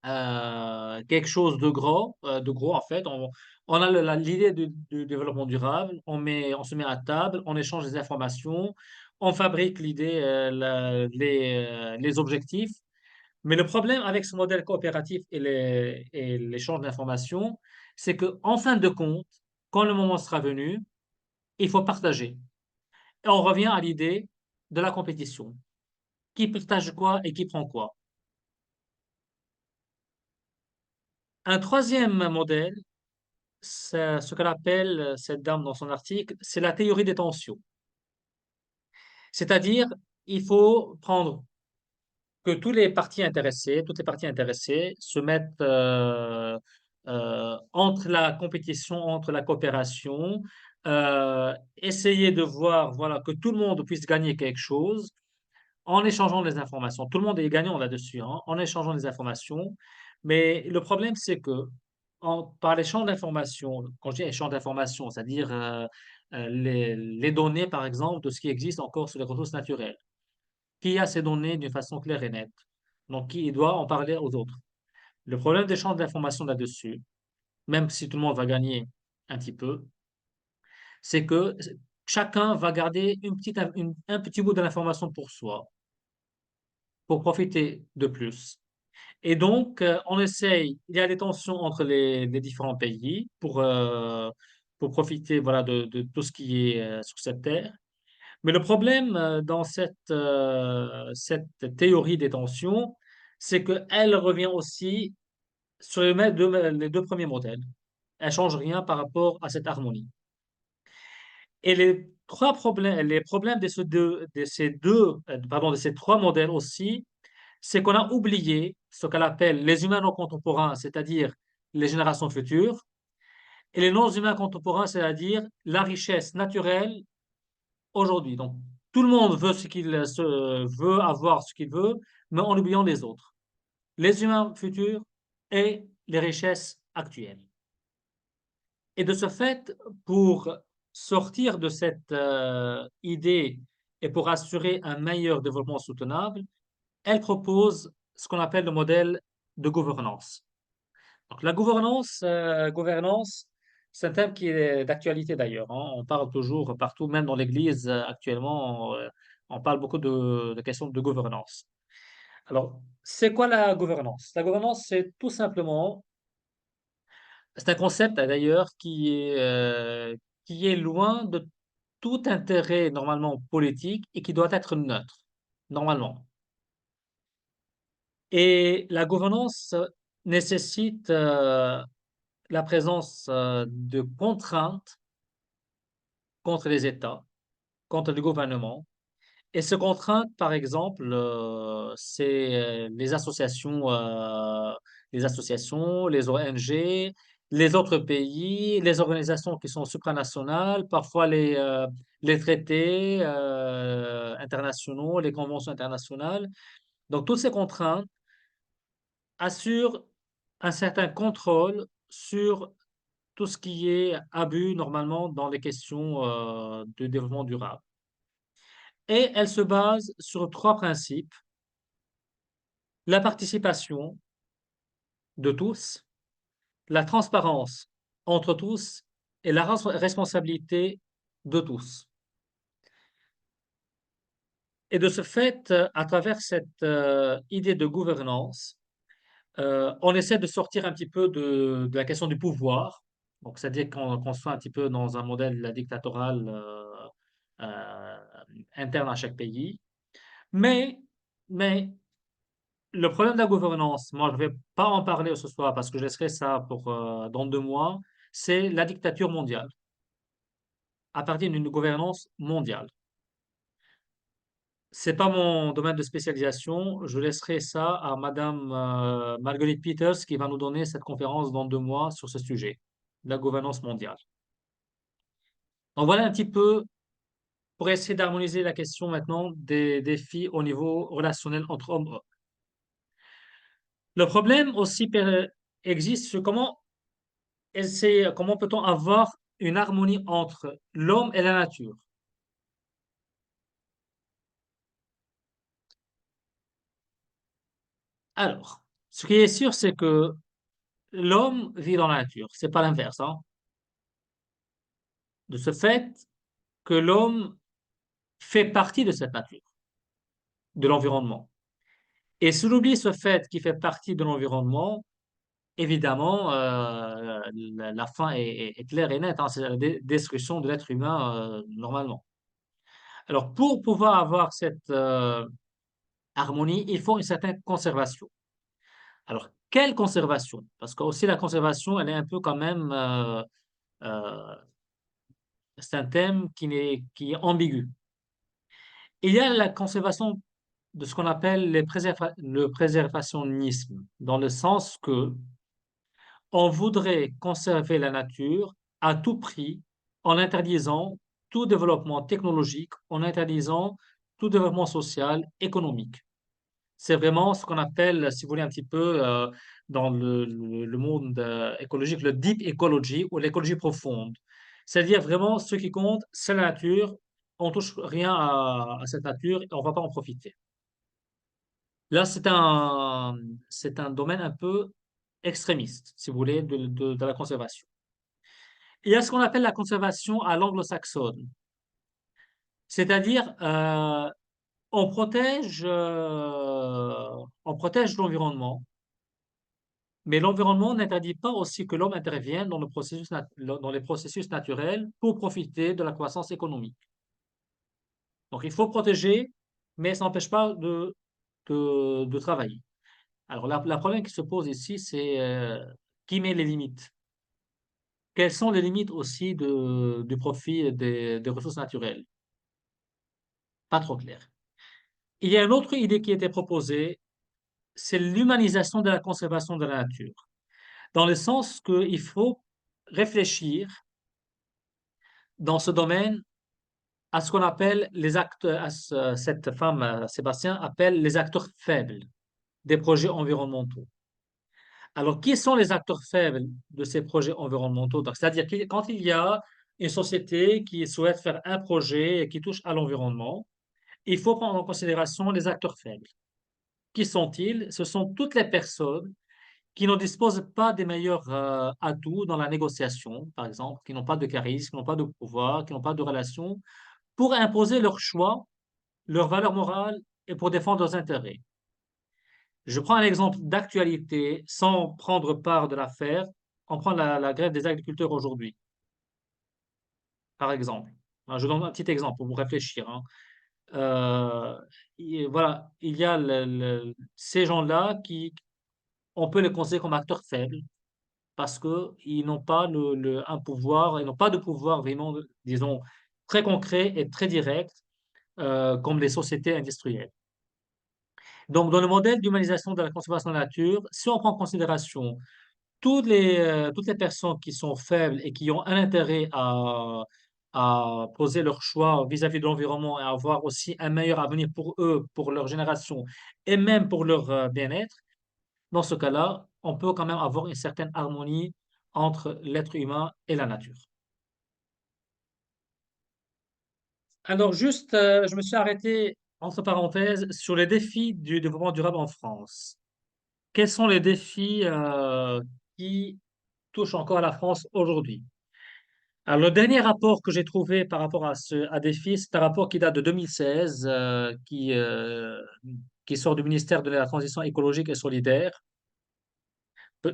quelque chose de gros en fait. On a l'idée du développement durable, on se met à table, on échange des informations, on fabrique l'idée, les objectifs. Mais le problème avec ce modèle coopératif et l'échange d'informations, c'est qu'en fin de compte, quand le moment sera venu, il faut partager. Et on revient à l'idée de la compétition. Qui partage quoi et qui prend quoi? Un troisième modèle, c'est ce qu'elle appelle, cette dame dans son article, c'est la théorie des tensions. C'est-à-dire, il faut prendre que toutes les parties intéressées se mettent entre la compétition, entre la coopération, essayer de voir, voilà, que tout le monde puisse gagner quelque chose en échangeant des informations. Tout le monde est gagnant là-dessus, hein, en échangeant des informations. Mais le problème, c'est que par l'échange d'informations, quand je dis échange d'informations, c'est-à-dire les données, par exemple, de ce qui existe encore sur les ressources naturelles, qui a ces données d'une façon claire et nette. Donc, qui doit en parler aux autres. Le problème d'échange d'informations là-dessus, même si tout le monde va gagner un petit peu, c'est que chacun va garder un petit bout de l'information pour soi, pour profiter de plus. Et donc, on essaye, il y a des tensions entre les différents pays pour profiter voilà, de tout ce qui est sur cette terre. Mais le problème dans cette théorie des tensions, c'est qu'elle revient aussi sur les deux premiers modèles. Elle ne change rien par rapport à cette harmonie. Et les problèmes de ces trois modèles aussi, c'est qu'on a oublié ce qu'elle appelle les humains non contemporains, c'est-à-dire les générations futures, et les non-humains contemporains, c'est-à-dire la richesse naturelle aujourd'hui. Donc, tout le monde veut avoir ce qu'il veut, mais en oubliant les autres. Les humains futurs et les richesses actuelles. Et de ce fait, pour sortir de cette idée et pour assurer un meilleur développement soutenable, elle propose ce qu'on appelle le modèle de gouvernance. Donc, la gouvernance, c'est un thème qui est d'actualité d'ailleurs, hein. On parle toujours partout, même dans l'Église actuellement, on parle beaucoup de questions de gouvernance. Alors, c'est quoi la gouvernance? La gouvernance, c'est tout simplement, c'est un concept d'ailleurs qui est loin de tout intérêt normalement politique et qui doit être neutre, normalement. Et la gouvernance nécessite la présence de contraintes contre les États, contre le gouvernement. Et ces contraintes, par exemple, c'est les associations, les ONG, les autres pays, les organisations qui sont supranationales, parfois les traités internationaux, les conventions internationales. Donc, toutes ces contraintes assurent un certain contrôle sur tout ce qui est abus normalement dans les questions de développement durable. Et elle se base sur trois principes: la participation de tous, la transparence entre tous et la responsabilité de tous. Et de ce fait, à travers cette idée de gouvernance, on essaie de sortir un petit peu de la question du pouvoir. Donc, c'est-à-dire qu'on soit un petit peu dans un modèle dictatorial euh, interne à chaque pays. Mais, mais le problème de la gouvernance, moi, je ne vais pas en parler ce soir parce que je laisserai ça pour dans 2 mois, c'est la dictature mondiale, à partir d'une gouvernance mondiale. C'est pas mon domaine de spécialisation. Je laisserai ça à Madame Marguerite Peters qui va nous donner cette conférence dans 2 mois sur ce sujet, la gouvernance mondiale. Donc voilà un petit peu pour essayer d'harmoniser la question maintenant des défis au niveau relationnel entre hommes. Le problème aussi existe sur comment peut-on avoir une harmonie entre l'homme et la nature. Alors, ce qui est sûr, c'est que l'homme vit dans la nature. C'est pas l'inverse, hein. De ce fait que l'homme fait partie de cette nature, de l'environnement. Et si on oublie ce fait qui fait partie de l'environnement, évidemment, la fin est claire et nette, hein, c'est la destruction de l'être humain normalement. Alors, pour pouvoir avoir cette harmonie, il faut une certaine conservation. Alors, quelle conservation? Parce que aussi la conservation, elle est un peu quand même, euh, c'est un thème qui est ambigu. Il y a la conservation de ce qu'on appelle le préservationnisme, dans le sens que on voudrait conserver la nature à tout prix en interdisant tout développement technologique, en interdisant tout développement social, économique. C'est vraiment ce qu'on appelle, si vous voulez, un petit peu dans le monde écologique, le deep ecology ou l'écologie profonde. C'est-à-dire vraiment ce qui compte, c'est la nature. On touche rien à cette nature et on ne va pas en profiter. Là, c'est un domaine un peu extrémiste, si vous voulez, de la conservation. Il y a ce qu'on appelle la conservation à l'anglo-saxonne, c'est-à-dire on protège l'environnement, mais l'environnement n'interdit pas aussi que l'homme intervienne dans les processus naturels pour profiter de la croissance économique. Donc il faut protéger, mais ça n'empêche pas de travailler. Alors la problème qui se pose ici, c'est qui met les limites? Quelles sont les limites aussi du profit des ressources naturelles? Pas trop clair. Il y a une autre idée qui a été proposée, c'est l'humanisation de la conservation de la nature, dans le sens qu'il faut réfléchir dans ce domaine à ce qu'on appelle les acteurs, cette femme, Sébastien, appelle les acteurs faibles des projets environnementaux. Alors, qui sont les acteurs faibles de ces projets environnementaux? Donc, c'est-à-dire que quand il y a une société qui souhaite faire un projet qui touche à l'environnement, il faut prendre en considération les acteurs faibles. Qui sont-ils? Ce sont toutes les personnes qui ne disposent pas des meilleurs atouts dans la négociation, par exemple, qui n'ont pas de charisme, qui n'ont pas de pouvoir, qui n'ont pas de relations, pour imposer leurs choix, leurs valeurs morales et pour défendre leurs intérêts. Je prends un exemple d'actualité sans prendre part de l'affaire. On prend la grève des agriculteurs aujourd'hui, par exemple. Je donne un petit exemple pour vous réfléchir, hein. Voilà, il y a ces gens-là qui, on peut les considérer comme acteurs faibles parce qu'ils n'ont pas un pouvoir, ils n'ont pas de pouvoir vraiment, disons, très concret et très direct comme les sociétés industrielles. Donc, dans le modèle d'humanisation de la conservation de la nature, si on prend en considération toutes les personnes qui sont faibles et qui ont un intérêt à poser leur choix vis-à-vis de l'environnement et à avoir aussi un meilleur avenir pour eux, pour leur génération et même pour leur bien-être, dans ce cas-là, on peut quand même avoir une certaine harmonie entre l'être humain et la nature. Alors, juste, je me suis arrêté, entre parenthèses, sur les défis du développement durable en France. Quels sont les défis qui touchent encore à la France aujourd'hui? Alors, le dernier rapport que j'ai trouvé par rapport à défis, c'est un rapport qui date de 2016, qui sort du ministère de la Transition écologique et solidaire.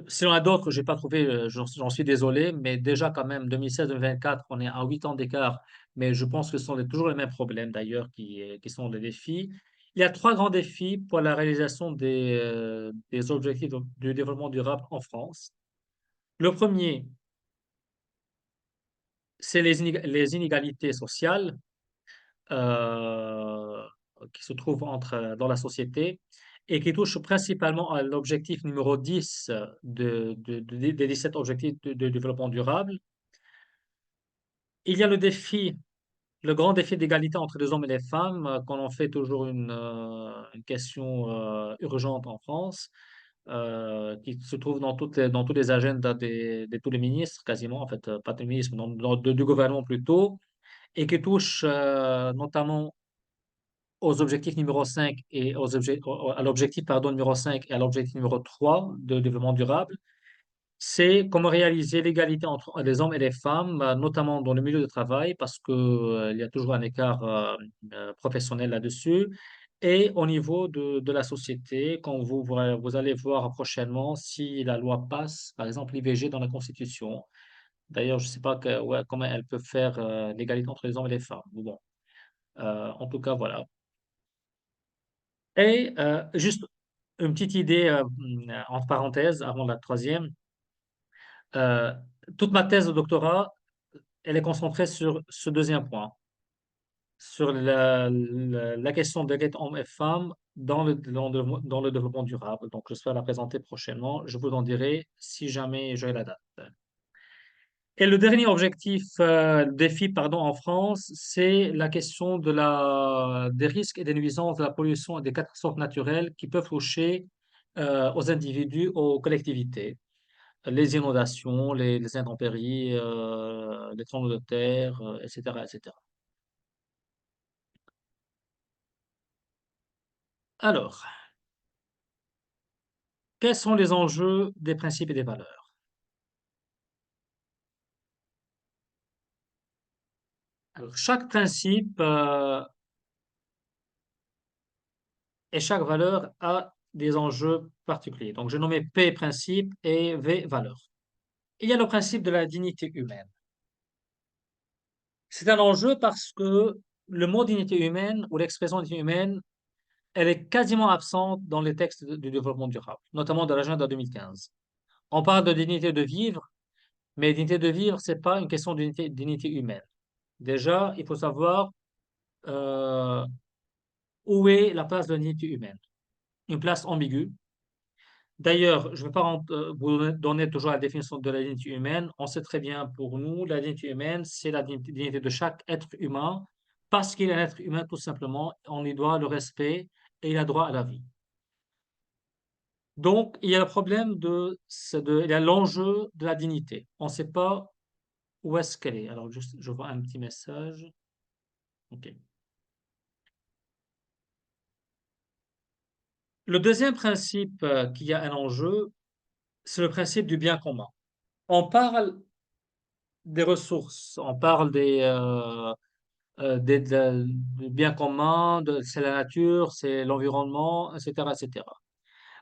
S'il y en a d'autres que je n'ai pas trouvé, j'en suis désolé, mais déjà quand même, 2016-2024, on est à 8 ans d'écart, mais je pense que ce sont toujours les mêmes problèmes d'ailleurs qui sont les défis. Il y a trois grands défis pour la réalisation des objectifs du développement durable en France. Le premier, c'est les inégalités sociales euh, qui se trouvent dans la société et qui touchent principalement à l'objectif numéro 10 des 17 objectifs de développement durable. Il y a le grand défi d'égalité entre les hommes et les femmes, qu'on en fait toujours une question urgente en France, qui se trouve dans tous les agendas de tous les ministres, quasiment, en fait, pas des ministres, mais du gouvernement plutôt, et qui touche notamment aux objectifs numéro 5 à l'objectif pardon, numéro 5 et à l'objectif numéro 3 de développement durable. c'est comment réaliser l'égalité entre les hommes et les femmes, notamment dans le milieu de travail, parce que, il y a toujours un écart professionnel là-dessus, et au niveau de la société, quand vous allez voir prochainement si la loi passe, par exemple l'IVG dans la Constitution. D'ailleurs, je ne sais pas ouais, comment elle peut faire l'égalité entre les hommes et les femmes. Mais bon, en tout cas, voilà. Et juste une petite idée entre parenthèses avant la troisième. Euh, Toute ma thèse de doctorat, elle est concentrée sur ce deuxième point, sur la question de l'égalité hommes et femmes dans le développement durable. Donc, j'espère la présenter prochainement. Je vous en dirai si jamais j'ai la date. Et le dernier objectif, défi, pardon, en France, c'est la question des risques et des nuisances de la pollution et des catastrophes naturelles qui peuvent toucher aux individus, aux collectivités. Les inondations, les intempéries, les tremblements de terre, etc., etc. Alors, quels sont les enjeux des principes et des valeurs? Alors, chaque principe et chaque valeur a des enjeux particuliers. Donc, j'ai nommé P principe et V valeur. Il y a le principe de la dignité humaine. C'est un enjeu parce que le mot dignité humaine ou l'expression dignité humaine, elle est quasiment absente dans les textes du développement durable, notamment dans l'agenda 2015. On parle de dignité de vivre, mais dignité de vivre, c'est pas une question de dignité humaine. Déjà, il faut savoir euh, où est la place de la dignité humaine. Une place ambiguë. D'ailleurs, je ne vais pas vous donner toujours la définition de la dignité humaine. On sait très bien pour nous, la dignité humaine, c'est la dignité de chaque être humain, parce qu'il est un être humain tout simplement. On lui doit le respect et il a droit à la vie. Donc, il y a le problème il y a l'enjeu de la dignité. On ne sait pas où est-ce qu'elle est. Alors, juste, je vois un petit message. OK. Le deuxième principe qui a un enjeu, c'est le principe du bien commun. On parle des ressources, on parle du bien commun, c'est la nature, c'est l'environnement, etc., etc.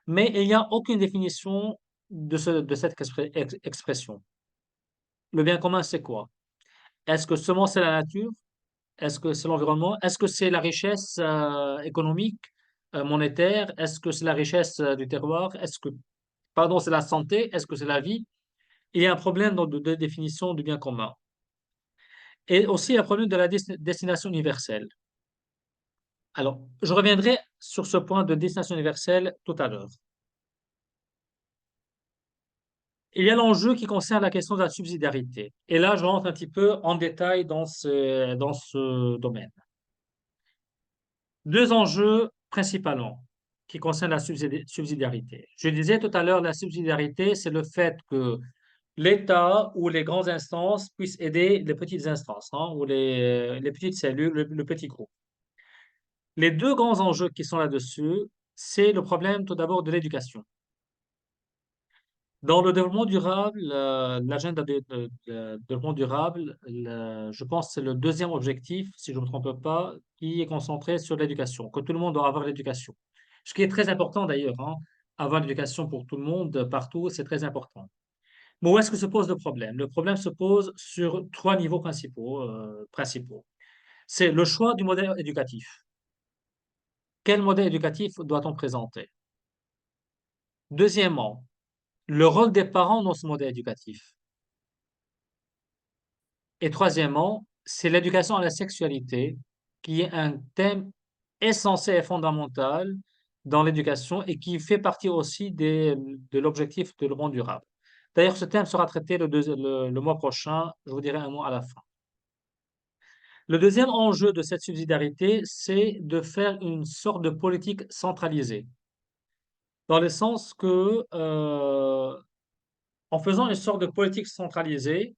Mais il n'y a aucune définition de cette expression. Le bien commun, c'est quoi? Est-ce que seulement c'est la nature? Est-ce que c'est l'environnement? Est-ce que c'est la richesse économique, monétaire? Est-ce que c'est la richesse du terroir? Pardon, c'est la santé? Est-ce que c'est la vie? Il y a un problème de définition du bien commun. Et aussi un problème de la destination universelle. Alors, je reviendrai sur ce point de destination universelle tout à l'heure. Il y a l'enjeu qui concerne la question de la subsidiarité. Et là, je rentre un petit peu en détail dans ce domaine. Deux enjeux principalement qui concernent la subsidiarité. Je disais tout à l'heure, la subsidiarité, c'est le fait que l'État ou les grandes instances puissent aider les petites instances, hein, ou les petites cellules, le petit groupe. Les deux grands enjeux qui sont là-dessus, c'est le problème tout d'abord de l'éducation. Dans le développement durable, l'agenda de développement durable, je pense que c'est le deuxième objectif, si je ne me trompe pas, qui est concentré sur l'éducation, que tout le monde doit avoir l'éducation. Ce qui est très important d'ailleurs, hein, avoir l'éducation pour tout le monde, partout, c'est très important. Mais où est-ce que se pose le problème? Le problème se pose sur trois niveaux principaux. C'est le choix du modèle éducatif. Quel modèle éducatif doit-on présenter? Deuxièmement, le rôle des parents dans ce modèle éducatif. Et troisièmement, c'est l'éducation à la sexualité, qui est un thème essentiel et fondamental dans l'éducation et qui fait partie aussi de l'objectif de développement durable. D'ailleurs, ce thème sera traité le mois prochain. Je vous dirai un mot à la fin. Le deuxième enjeu de cette subsidiarité, c'est de faire une sorte de politique centralisée, dans le sens que, en faisant une sorte de politique centralisée,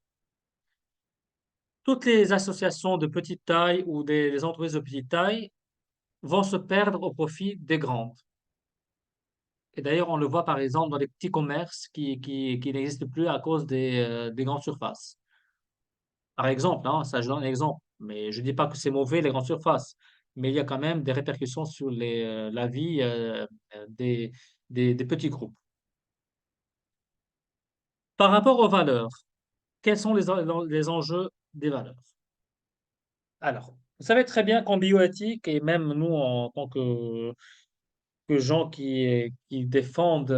toutes les associations de petite taille ou des entreprises de petite taille vont se perdre au profit des grandes. Et d'ailleurs, on le voit par exemple dans les petits commerces qui n'existent plus à cause des grandes surfaces. Par exemple, hein, ça je donne un exemple, mais je ne dis pas que c'est mauvais les grandes surfaces, mais il y a quand même des répercussions sur la vie des, des petits groupes. Par rapport aux valeurs, quels sont les enjeux des valeurs? Alors, vous savez très bien qu'en bioéthique, et même nous en tant que gens qui défendent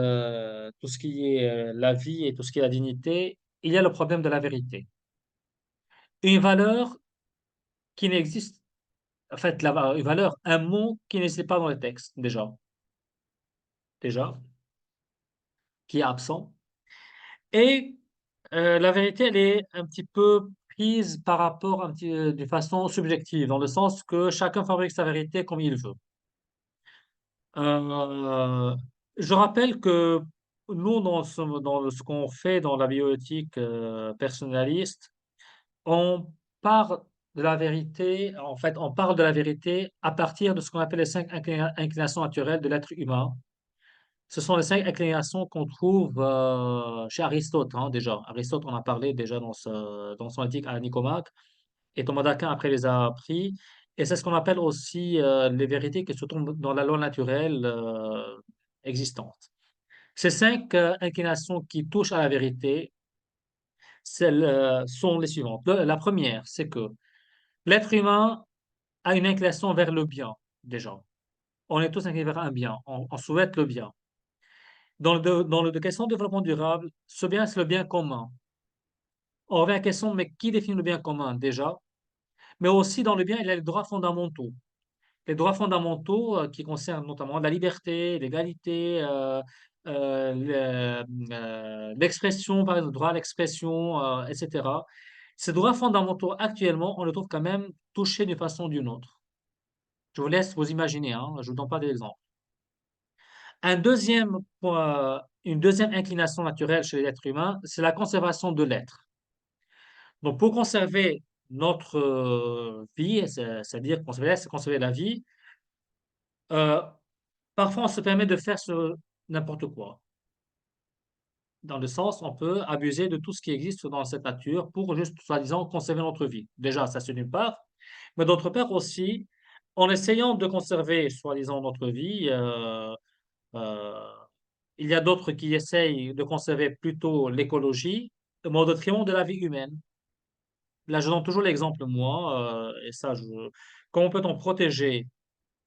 tout ce qui est la vie et tout ce qui est la dignité, il y a le problème de la vérité. Une valeur qui n'existe, en fait, une valeur, un mot qui n'existe pas dans le texte, déjà, qui est absent. Et la vérité, elle est un petit peu prise par rapport de façon subjective, dans le sens que chacun fabrique sa vérité comme il veut. Euh, je rappelle que nous, dans ce qu'on fait dans la bioéthique personnaliste, on part de la vérité, en fait, on parle de la vérité à partir de ce qu'on appelle les cinq inclinations naturelles de l'être humain. Ce sont les cinq inclinations qu'on trouve chez Aristote, hein, déjà. Aristote, on a parlé déjà dans son éthique à Nicomaque, et Thomas d'Aquin après les a appris. Et c'est ce qu'on appelle aussi les vérités qui se trouvent dans la loi naturelle existante. Ces cinq inclinations qui touchent à la vérité, sont les suivantes. La première, c'est que l'être humain a une inclination vers le bien, déjà. On est tous inclinés vers un bien, on souhaite le bien. Dans le question de développement durable, ce bien, c'est le bien commun. On revient à la question, mais qui définit le bien commun, déjà? Mais aussi, dans le bien, il y a les droits fondamentaux. Les droits fondamentaux qui concernent notamment la liberté, l'égalité, l'expression, par exemple, le droit à l'expression, etc. Ces droits fondamentaux, actuellement, on les trouve quand même touchés d'une façon ou d'une autre. Je vous laisse vous imaginer, hein, je ne vous donne pas d'exemple. Une deuxième inclination naturelle chez l'être humain, c'est la conservation de l'être. Donc, pour conserver notre vie, c'est-à-dire conserver la vie, euh, parfois on se permet de faire n'importe quoi. Dans le sens, on peut abuser de tout ce qui existe dans cette nature pour juste, soi-disant, conserver notre vie. Déjà, ça c'est d'une part, mais d'autre part aussi, en essayant de conserver, soi-disant, notre vie, euh, il y a d'autres qui essayent de conserver plutôt l'écologie, mais au détriment de la vie humaine. Là, je donne toujours l'exemple, moi, et ça, comment peut-on protéger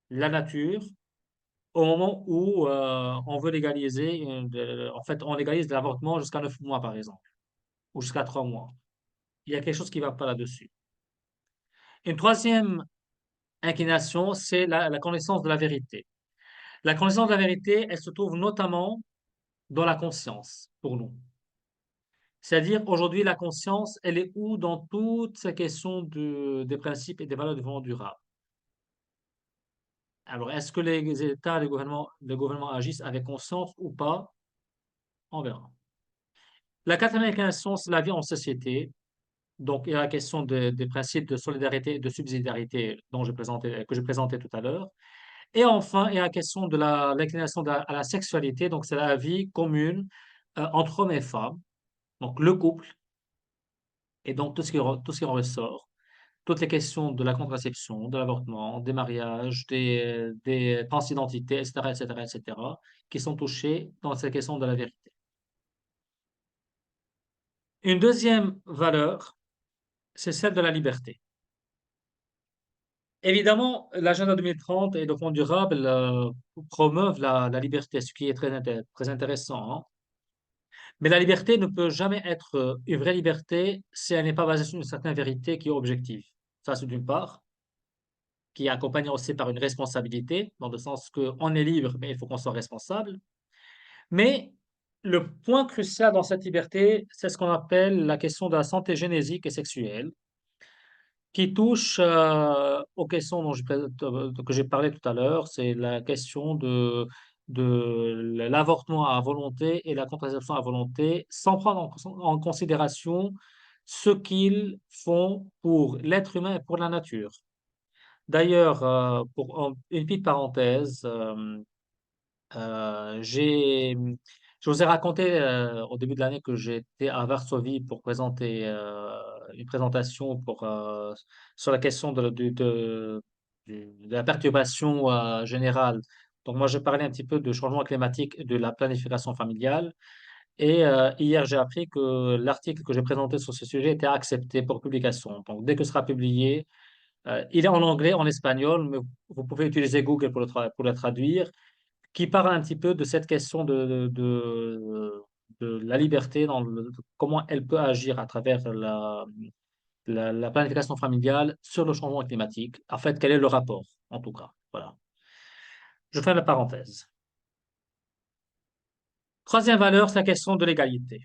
la nature au moment où on veut légaliser, en fait, on légalise l'avortement jusqu'à 9 mois, par exemple, ou jusqu'à 3 mois. Il y a quelque chose qui ne va pas là-dessus. Une troisième inclination, c'est la connaissance de la vérité. La connaissance de la vérité, elle se trouve notamment dans la conscience, pour nous. C'est-à-dire, aujourd'hui, la conscience, elle est où dans toutes ces questions des principes et des valeurs de développement durable? Alors, est-ce que les États, les gouvernements agissent avec conscience ou pas? On verra. La quatrième inclination, c'est la vie en société. Donc, il y a la question des principes de solidarité et de subsidiarité que je présentais tout à l'heure. Et enfin, il y a la question de l'inclination à la sexualité. Donc, c'est la vie commune entre hommes et femmes. Donc, le couple et donc tout ce qui en ressort. Toutes les questions de la contraception, de l'avortement, des mariages, des transidentités, etc., etc., etc., qui sont touchées dans cette question de la vérité. Une deuxième valeur, c'est celle de la liberté. Évidemment, l'agenda 2030 et le Fonds durable promeuvent la liberté, ce qui est très intéressant, hein. Mais la liberté ne peut jamais être une vraie liberté si elle n'est pas basée sur une certaine vérité qui est objective. Ça, c'est d'une part, qui est accompagnée aussi par une responsabilité, dans le sens qu'on est libre, mais il faut qu'on soit responsable. Mais le point crucial dans cette liberté, c'est ce qu'on appelle la question de la santé génésique et sexuelle, qui touche aux questions que j'ai parlé tout à l'heure. C'est la question de l'avortement à volonté et la contraception à volonté, sans prendre en considération ce qu'ils font pour l'être humain et pour la nature. D'ailleurs, pour une petite parenthèse, Je vous ai raconté au début de l'année que j'étais à Varsovie pour présenter une présentation sur la question de la perturbation générale. Donc moi, je parlais un petit peu de changement climatique et de la planification familiale. Et hier, j'ai appris que l'article que j'ai présenté sur ce sujet était accepté pour publication. Donc dès que ce sera publié, il est en anglais, en espagnol, mais vous pouvez utiliser Google pour le traduire, qui parle un petit peu de cette question de la liberté, comment elle peut agir à travers la planification familiale sur le changement climatique. En fait, quel est le rapport, en tout cas. Voilà. Je ferme la parenthèse. Troisième valeur, c'est la question de l'égalité.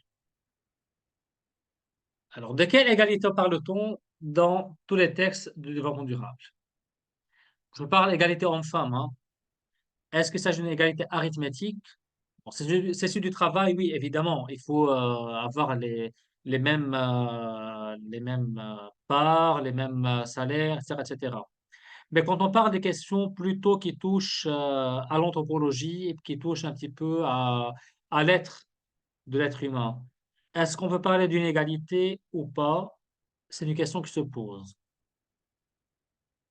Alors, de quelle égalité parle-t-on dans tous les textes du développement durable? Je parle d'égalité homme-femme, hein. Est-ce qu'il s'agit d'une égalité arithmétique? Bon, c'est sur du travail, oui, évidemment. Il faut avoir les mêmes parts, les mêmes salaires, etc., etc. Mais quand on parle des questions plutôt qui touchent à l'anthropologie et qui touchent un petit peu à l'être de l'être humain, est-ce qu'on peut parler d'une égalité ou pas? C'est une question qui se pose.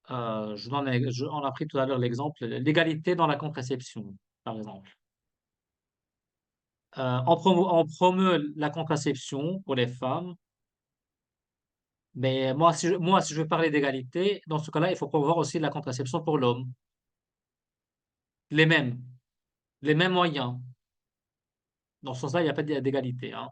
On a pris tout à l'heure l'exemple, l'égalité dans la contraception, par exemple. On promeut la contraception pour les femmes, mais moi, si je veux parler d'égalité, dans ce cas-là, il faut promouvoir aussi la contraception pour l'homme. Les mêmes, les mêmes moyens. Dans ce sens-là, il n'y a pas d'égalité, hein.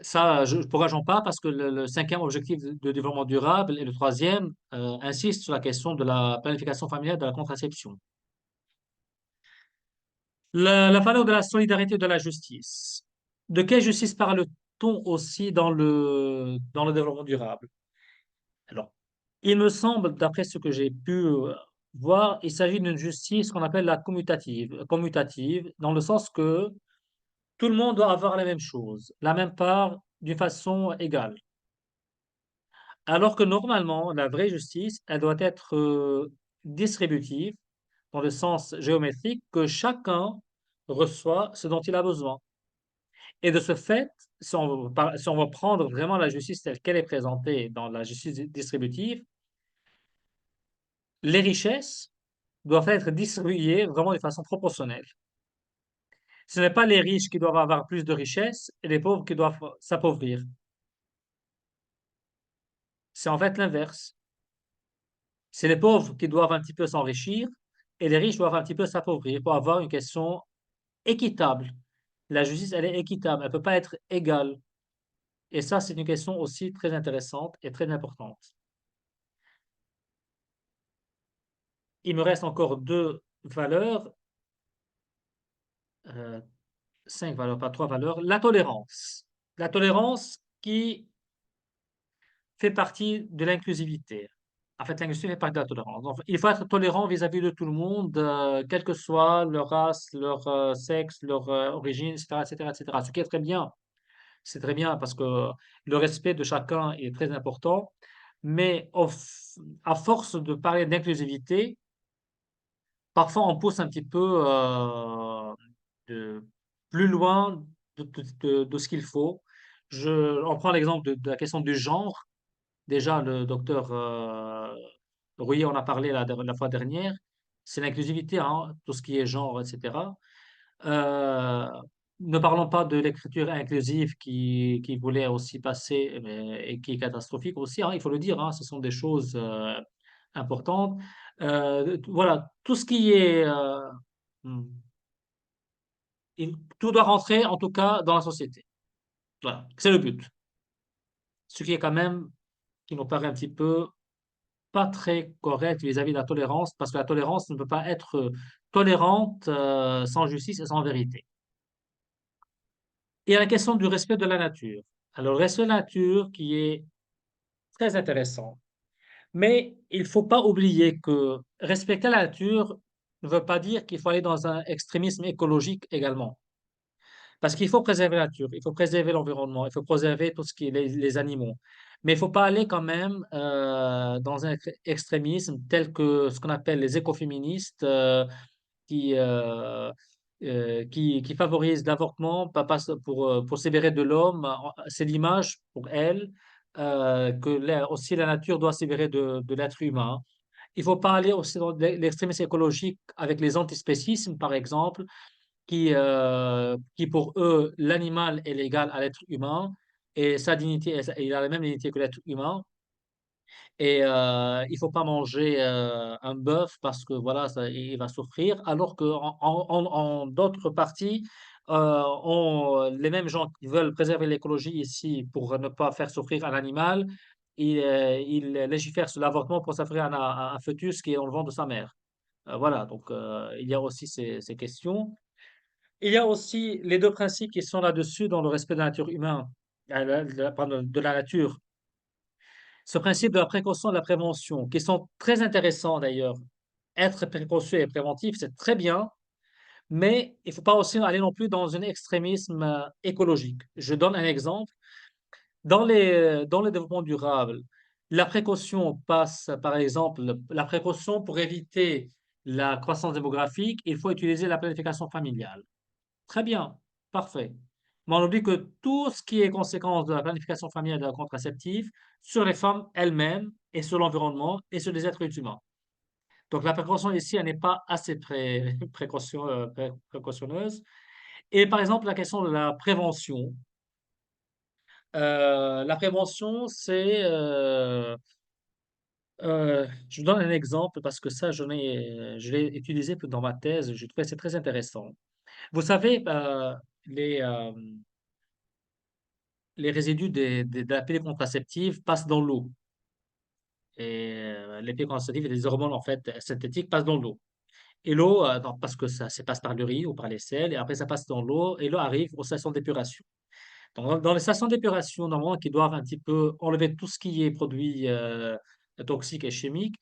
Ça, pourquoi j'en parle? Parce que le cinquième objectif de développement durable et le troisième insistent sur la question de la planification familiale de la contraception. La valeur de la solidarité et de la justice. De quelle justice parle-t-on aussi dans le développement durable? Alors, il me semble, d'après ce que j'ai pu voir, il s'agit d'une justice qu'on appelle la commutative, dans le sens que tout le monde doit avoir la même chose, la même part d'une façon égale. Alors que normalement, la vraie justice, elle doit être distributive, dans le sens géométrique, que chacun reçoit ce dont il a besoin. Et de ce fait, si on va prendre vraiment la justice telle qu'elle est présentée dans la justice distributive, les richesses doivent être distribuées vraiment de façon proportionnelle. Ce n'est pas les riches qui doivent avoir plus de richesses et les pauvres qui doivent s'appauvrir. C'est en fait l'inverse. C'est les pauvres qui doivent un petit peu s'enrichir et les riches doivent un petit peu s'appauvrir pour avoir une question équitable. La justice, elle est équitable, elle ne peut pas être égale. Et ça, c'est une question aussi très intéressante et très importante. Il me reste encore deux valeurs, euh, cinq valeurs, pas trois valeurs. La tolérance. La tolérance qui fait partie de l'inclusivité. En fait, l'inclusivité fait partie de la tolérance. Donc, il faut être tolérant vis-à-vis de tout le monde, quelle que soit leur race, leur sexe, leur origine, etc., etc., etc. Ce qui est très bien. C'est très bien parce que le respect de chacun est très important. Mais à force de parler d'inclusivité, parfois on pousse un petit peu de- plus loin de ce qu'il faut. On prend l'exemple de la question du genre. Déjà, le docteur Rouillet en a parlé la fois dernière. C'est l'inclusivité, hein, tout ce qui est genre, etc. Euh, Ne parlons pas de l'écriture inclusive qui voulait aussi passer et qui est catastrophique aussi, hein, il faut le dire, hein, ce sont des choses importantes. Voilà, tout ce qui est... hmm, tout doit rentrer, en tout cas, dans la société. Voilà, c'est le but. Ce qui est quand même, qui nous paraît un petit peu pas très correct vis-à-vis de la tolérance, parce que la tolérance ne peut pas être tolérante sans justice et sans vérité. Et à la question du respect de la nature. Alors, le respect de la nature qui est très intéressant. Mais il ne faut pas oublier que respecter la nature ne veut pas dire qu'il faut aller dans un extrémisme écologique également. Parce qu'il faut préserver la nature, il faut préserver l'environnement, il faut préserver tout ce qui est les animaux. Mais il ne faut pas aller quand même dans un extrémisme tel que ce qu'on appelle les écoféministes, qui favorise l'avortement pour séparer de l'homme. C'est l'image pour elle que aussi la nature doit séparer de l'être humain. Il faut parler aussi de l'extrémisme écologique avec les antispécismes, par exemple, qui pour eux, l'animal est égal à l'être humain et sa dignité, il a la même dignité que l'être humain. Et il faut pas manger un bœuf parce que voilà, il va souffrir. Alors que en d'autres parties, les mêmes gens qui veulent préserver l'écologie ici pour ne pas faire souffrir un animal, ils légifèrent sur l'avortement pour s'offrir un fœtus qui est dans le ventre de sa mère. Voilà, donc il y a aussi ces questions. Il y a aussi les deux principes qui sont là-dessus dans le respect de la nature humaine, pardon, de la nature. Ce principe de la précaution et de la prévention, qui sont très intéressants d'ailleurs. Être précautionneux et préventif, c'est très bien, mais il ne faut pas aussi aller non plus dans un extrémisme écologique. Je donne un exemple. Dans le développement durable, la précaution passe, par exemple, la précaution pour éviter la croissance démographique, il faut utiliser la planification familiale. Très bien, parfait. Mais on oublie que tout ce qui est conséquence de la planification familiale et de la contraceptive sur les femmes elles-mêmes et sur l'environnement et sur les êtres humains. Donc la précaution ici, elle n'est pas assez précautionneuse. Et par exemple, la question de la prévention. La prévention, je vous donne un exemple parce que ça, je l'ai utilisé dans ma thèse. Je trouvais que c'est très intéressant. Vous savez, les, euh, les résidus de la pilule contraceptive passent dans l'eau. Et les pilules contraceptives et les hormones en fait synthétiques passent dans l'eau. Et l'eau, parce que ça passe par l'urine ou par les selles, et après ça passe dans l'eau, et l'eau arrive aux stations d'épuration. Donc, dans les stations d'épuration, normalement, qui doivent un petit peu enlever tout ce qui est produit toxique et chimique,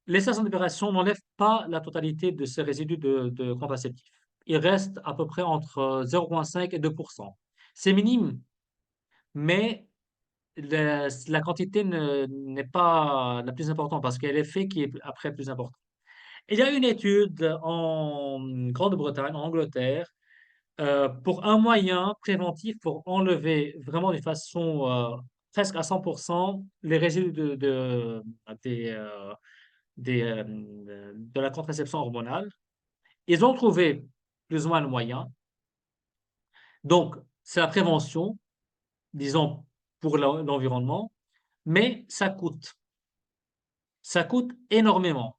les stations d'épuration n'enlèvent pas la totalité de ces résidus de contraceptifs. Il reste à peu près entre 0,5 et 2%. C'est minime, mais la quantité n'est pas la plus importante parce qu'il y a l'effet qui est après plus important. Il y a une étude en Grande-Bretagne, en Angleterre, pour un moyen préventif pour enlever vraiment de façon presque à 100% les résidus de la contraception hormonale. Ils ont trouvé plus ou moins le moyen. Donc, c'est la prévention, disons, pour l'environnement, mais ça coûte. Ça coûte énormément.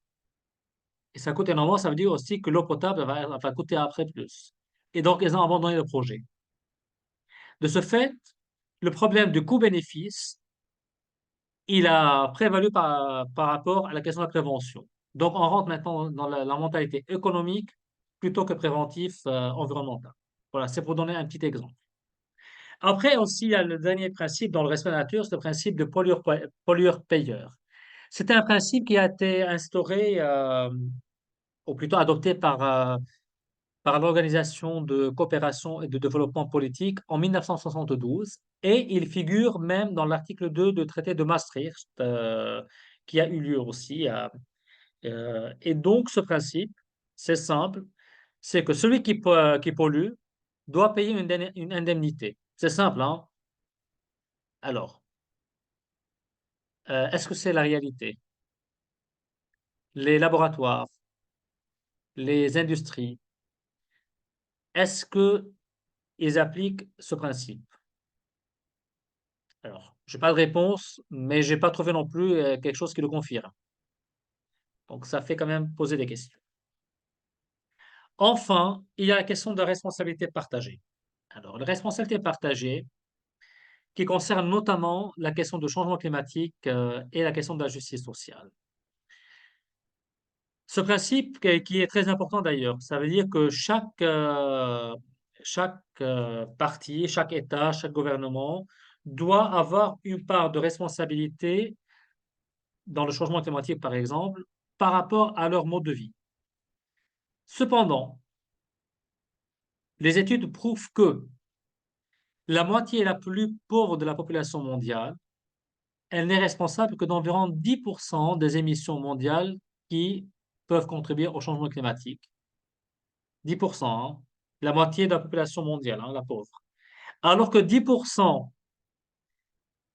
Et ça coûte énormément, ça veut dire aussi que l'eau potable va coûter après plus. Et donc, ils ont abandonné le projet. De ce fait, le problème du coût-bénéfice, il a prévalu par rapport à la question de la prévention. Donc, on rentre maintenant dans la mentalité économique plutôt que préventif environnemental. Voilà, c'est pour donner un petit exemple. Après aussi, il y a le dernier principe dans le respect de la nature, c'est le principe de pollueur-payeur. C'est un principe qui a été instauré, ou plutôt adopté par l'Organisation de coopération et de développement politique en 1972, et il figure même dans l'article 2 du traité de Maastricht, qui a eu lieu aussi. Et donc, ce principe, c'est simple, c'est que celui qui pollue doit payer une indemnité. C'est simple, hein? Alors, est-ce que c'est la réalité? Les laboratoires, les industries, est-ce qu'ils appliquent ce principe? Alors, je n'ai pas de réponse, mais je n'ai pas trouvé non plus quelque chose qui le confirme. Donc, ça fait quand même poser des questions. Enfin, il y a la question de la responsabilité partagée. Alors, la responsabilité partagée, qui concerne notamment la question du changement climatique et la question de la justice sociale. Ce principe qui est très important d'ailleurs, ça veut dire que chaque parti, chaque État, chaque gouvernement doit avoir une part de responsabilité dans le changement climatique, par exemple, par rapport à leur mode de vie. Cependant, les études prouvent que la moitié la plus pauvre de la population mondiale, elle n'est responsable que d'environ 10% des émissions mondiales qui peuvent contribuer au changement climatique. 10%, hein. La moitié de la population mondiale, hein, la pauvre. Alors que 10%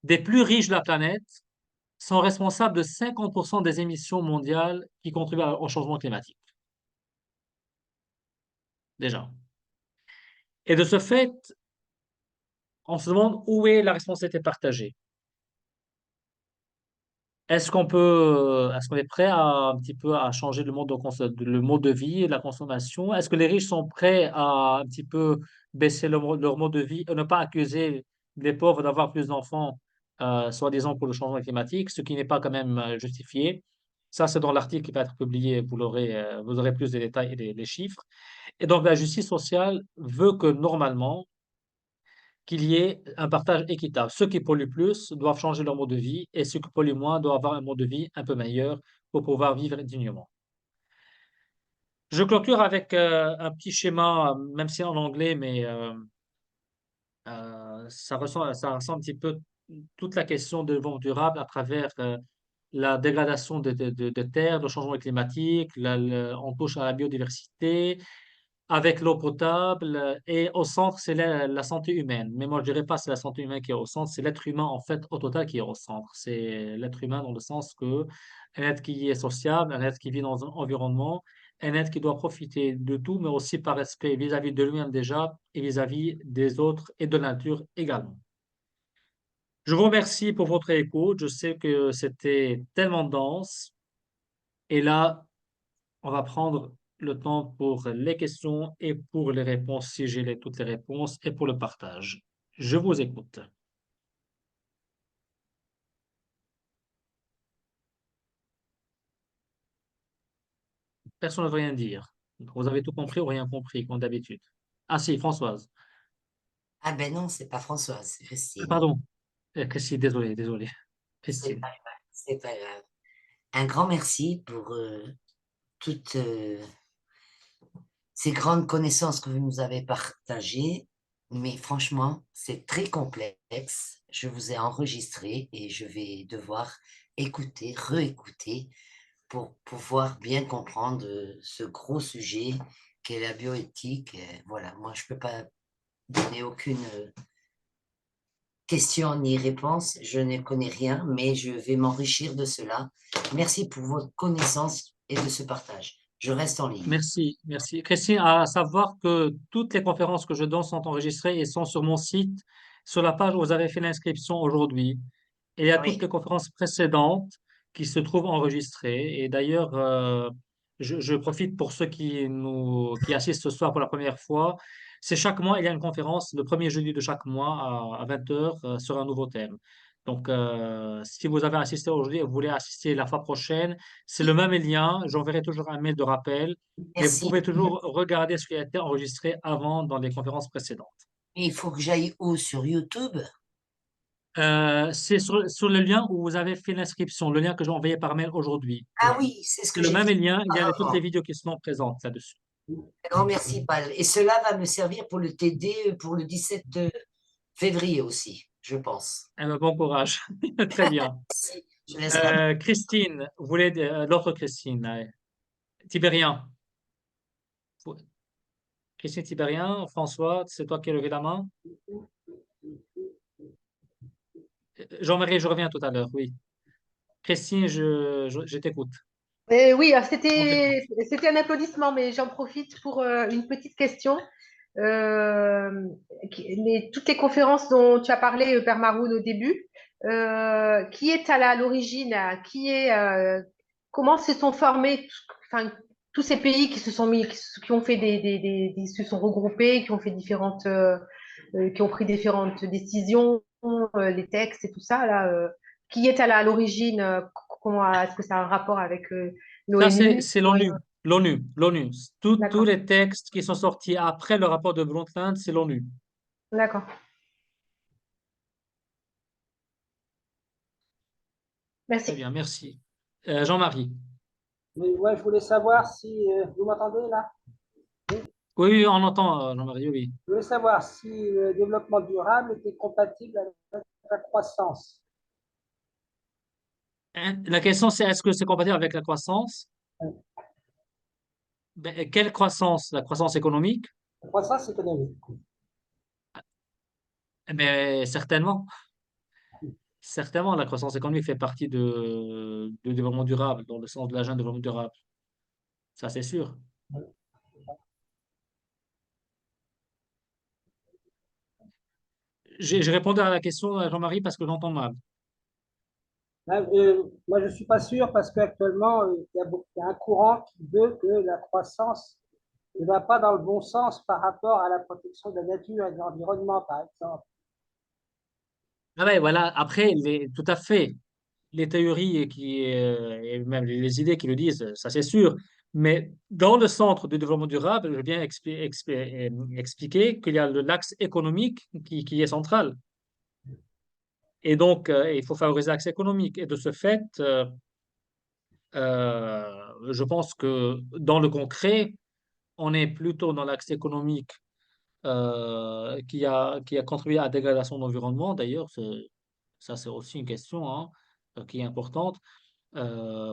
des plus riches de la planète sont responsables de 50% des émissions mondiales qui contribuent au changement climatique. Déjà. Et de ce fait, on se demande où est la responsabilité partagée. Est-ce qu'on est prêt à un petit peu à changer le mode de vie et la consommation? Est-ce que les riches sont prêts à un petit peu baisser leur mode de vie et ne pas accuser les pauvres d'avoir plus d'enfants, soi-disant pour le changement climatique, ce qui n'est pas quand même justifié? Ça, c'est dans l'article qui va être publié, vous aurez plus de détails et les chiffres. Et donc, la justice sociale veut que normalement, qu'il y ait un partage équitable. Ceux qui polluent plus doivent changer leur mode de vie et ceux qui polluent moins doivent avoir un mode de vie un peu meilleur pour pouvoir vivre dignement. Je clôture avec un petit schéma, même si en anglais, mais ça ressemble un petit peu toute la question de développement durable à travers la dégradation de terres, le changement climatique, on touche à la biodiversité, avec l'eau potable et au centre, c'est la santé humaine. Mais moi, je dirais pas c'est la santé humaine qui est au centre, c'est l'être humain en fait au total qui est au centre. C'est l'être humain dans le sens que un être qui est sociable, un être qui vit dans un environnement, un être qui doit profiter de tout, mais aussi par respect vis-à-vis de lui-même déjà et vis-à-vis des autres et de la nature également. Je vous remercie pour votre écoute. Je sais que c'était tellement dense. Et là, on va prendre le temps pour les questions et pour les réponses, si j'ai toutes les réponses, et pour le partage. Je vous écoute. Personne ne veut rien dire. Vous avez tout compris ou rien compris, comme d'habitude. Ah si, Françoise. Ah ben non, c'est pas Françoise, c'est Christine. Pardon. Christine, désolé. C'est Christine. pas grave, c'est pas grave. Un grand merci pour toutes ces grandes connaissances que vous nous avez partagées. Mais franchement, c'est très complexe. Je vous ai enregistré et je vais devoir écouter, réécouter pour pouvoir bien comprendre ce gros sujet qu'est la bioéthique. Voilà, moi, je peux pas donner aucune question ni réponse. Je ne connais rien, mais je vais m'enrichir de cela. Merci pour votre connaissance et de ce partage. Je reste en ligne. Merci, merci. Christine, à savoir que toutes les conférences que je donne sont enregistrées et sont sur mon site, sur la page où vous avez fait l'inscription aujourd'hui. Et il y a toutes Oui, les conférences précédentes qui se trouvent enregistrées. Et d'ailleurs, je profite pour ceux qui assistent ce soir pour la première fois. C'est chaque mois, il y a une conférence le premier jeudi de chaque mois à 20 heures sur un nouveau thème. Donc, si vous avez assisté aujourd'hui et vous voulez assister la fois prochaine, c'est le même lien. J'enverrai toujours un mail de rappel, mais vous merci. pouvez toujours regarder ce qui a été enregistré avant dans les conférences précédentes. Il faut que j'aille où? Sur YouTube? C'est sur le lien où vous avez fait l'inscription, le lien que j'ai envoyé par mail aujourd'hui. Ah oui, c'est ce C'est que le j'ai même fait lien, il y a toutes les auparavant. vidéos qui sont présentes là-dessus. Un grand merci, Paul. Et cela va me servir pour le TD pour le 17 février aussi, je pense. Eh ben, bon courage. Très bien. Merci. Je laisse la... Christine, vous voulez l'autre Christine, Tibérien. Vous- Christine Tibérien, François, c'est toi qui as levé la main. Jean-Marie, je reviens tout à l'heure, oui. Christine, je t'écoute. Oui, alors On t'écoute. c'était un applaudissement, mais j'en profite pour une petite question. Toutes les conférences dont tu as parlé, Père Maroun, au début, qui est à l'origine, comment se sont formés, enfin, tous ces pays qui se sont mis, qui ont fait se sont regroupés, qui ont fait qui ont pris différentes décisions, les textes et tout ça, là, qui est à l'origine, comment, est-ce que ça a un rapport avec Ça, l'ONU? c'est l'ONU. L'ONU. Tous D'accord, les textes qui sont sortis après le rapport de Brundtland, c'est l'ONU. d'accord. Très Merci. bien, merci. Jean-Marie. Mais ouais, je voulais savoir si vous m'entendez là? Oui, oui, on entend, Jean-Marie, oui. Je voulais savoir si le développement durable était compatible avec la croissance. La question, c'est est-ce que c'est compatible avec la croissance? Ben, quelle croissance? La croissance économique? La croissance économique. Eh ben, certainement. Certainement, la croissance économique fait partie de développement durable, dans le sens de l'agenda de développement durable. Ça, c'est sûr. J'ai répondu à la question, Jean-Marie, parce que j'entends mal. Là, moi, je ne suis pas sûr parce qu'actuellement, il y a un courant qui veut que la croissance ne va pas dans le bon sens par rapport à la protection de la nature et de l'environnement, par exemple. Ah ouais, voilà. Après, tout à fait, les théories et même les idées qui le disent, ça c'est sûr. Mais dans le centre du développement durable, je viens expliquer qu'il y a l'axe économique qui est central. Et donc, il faut favoriser l'axe économique. Et de ce fait, je pense que dans le concret, on est plutôt dans l'axe économique qui a contribué à la dégradation de l'environnement. D'ailleurs, ça c'est aussi une question hein, qui est importante.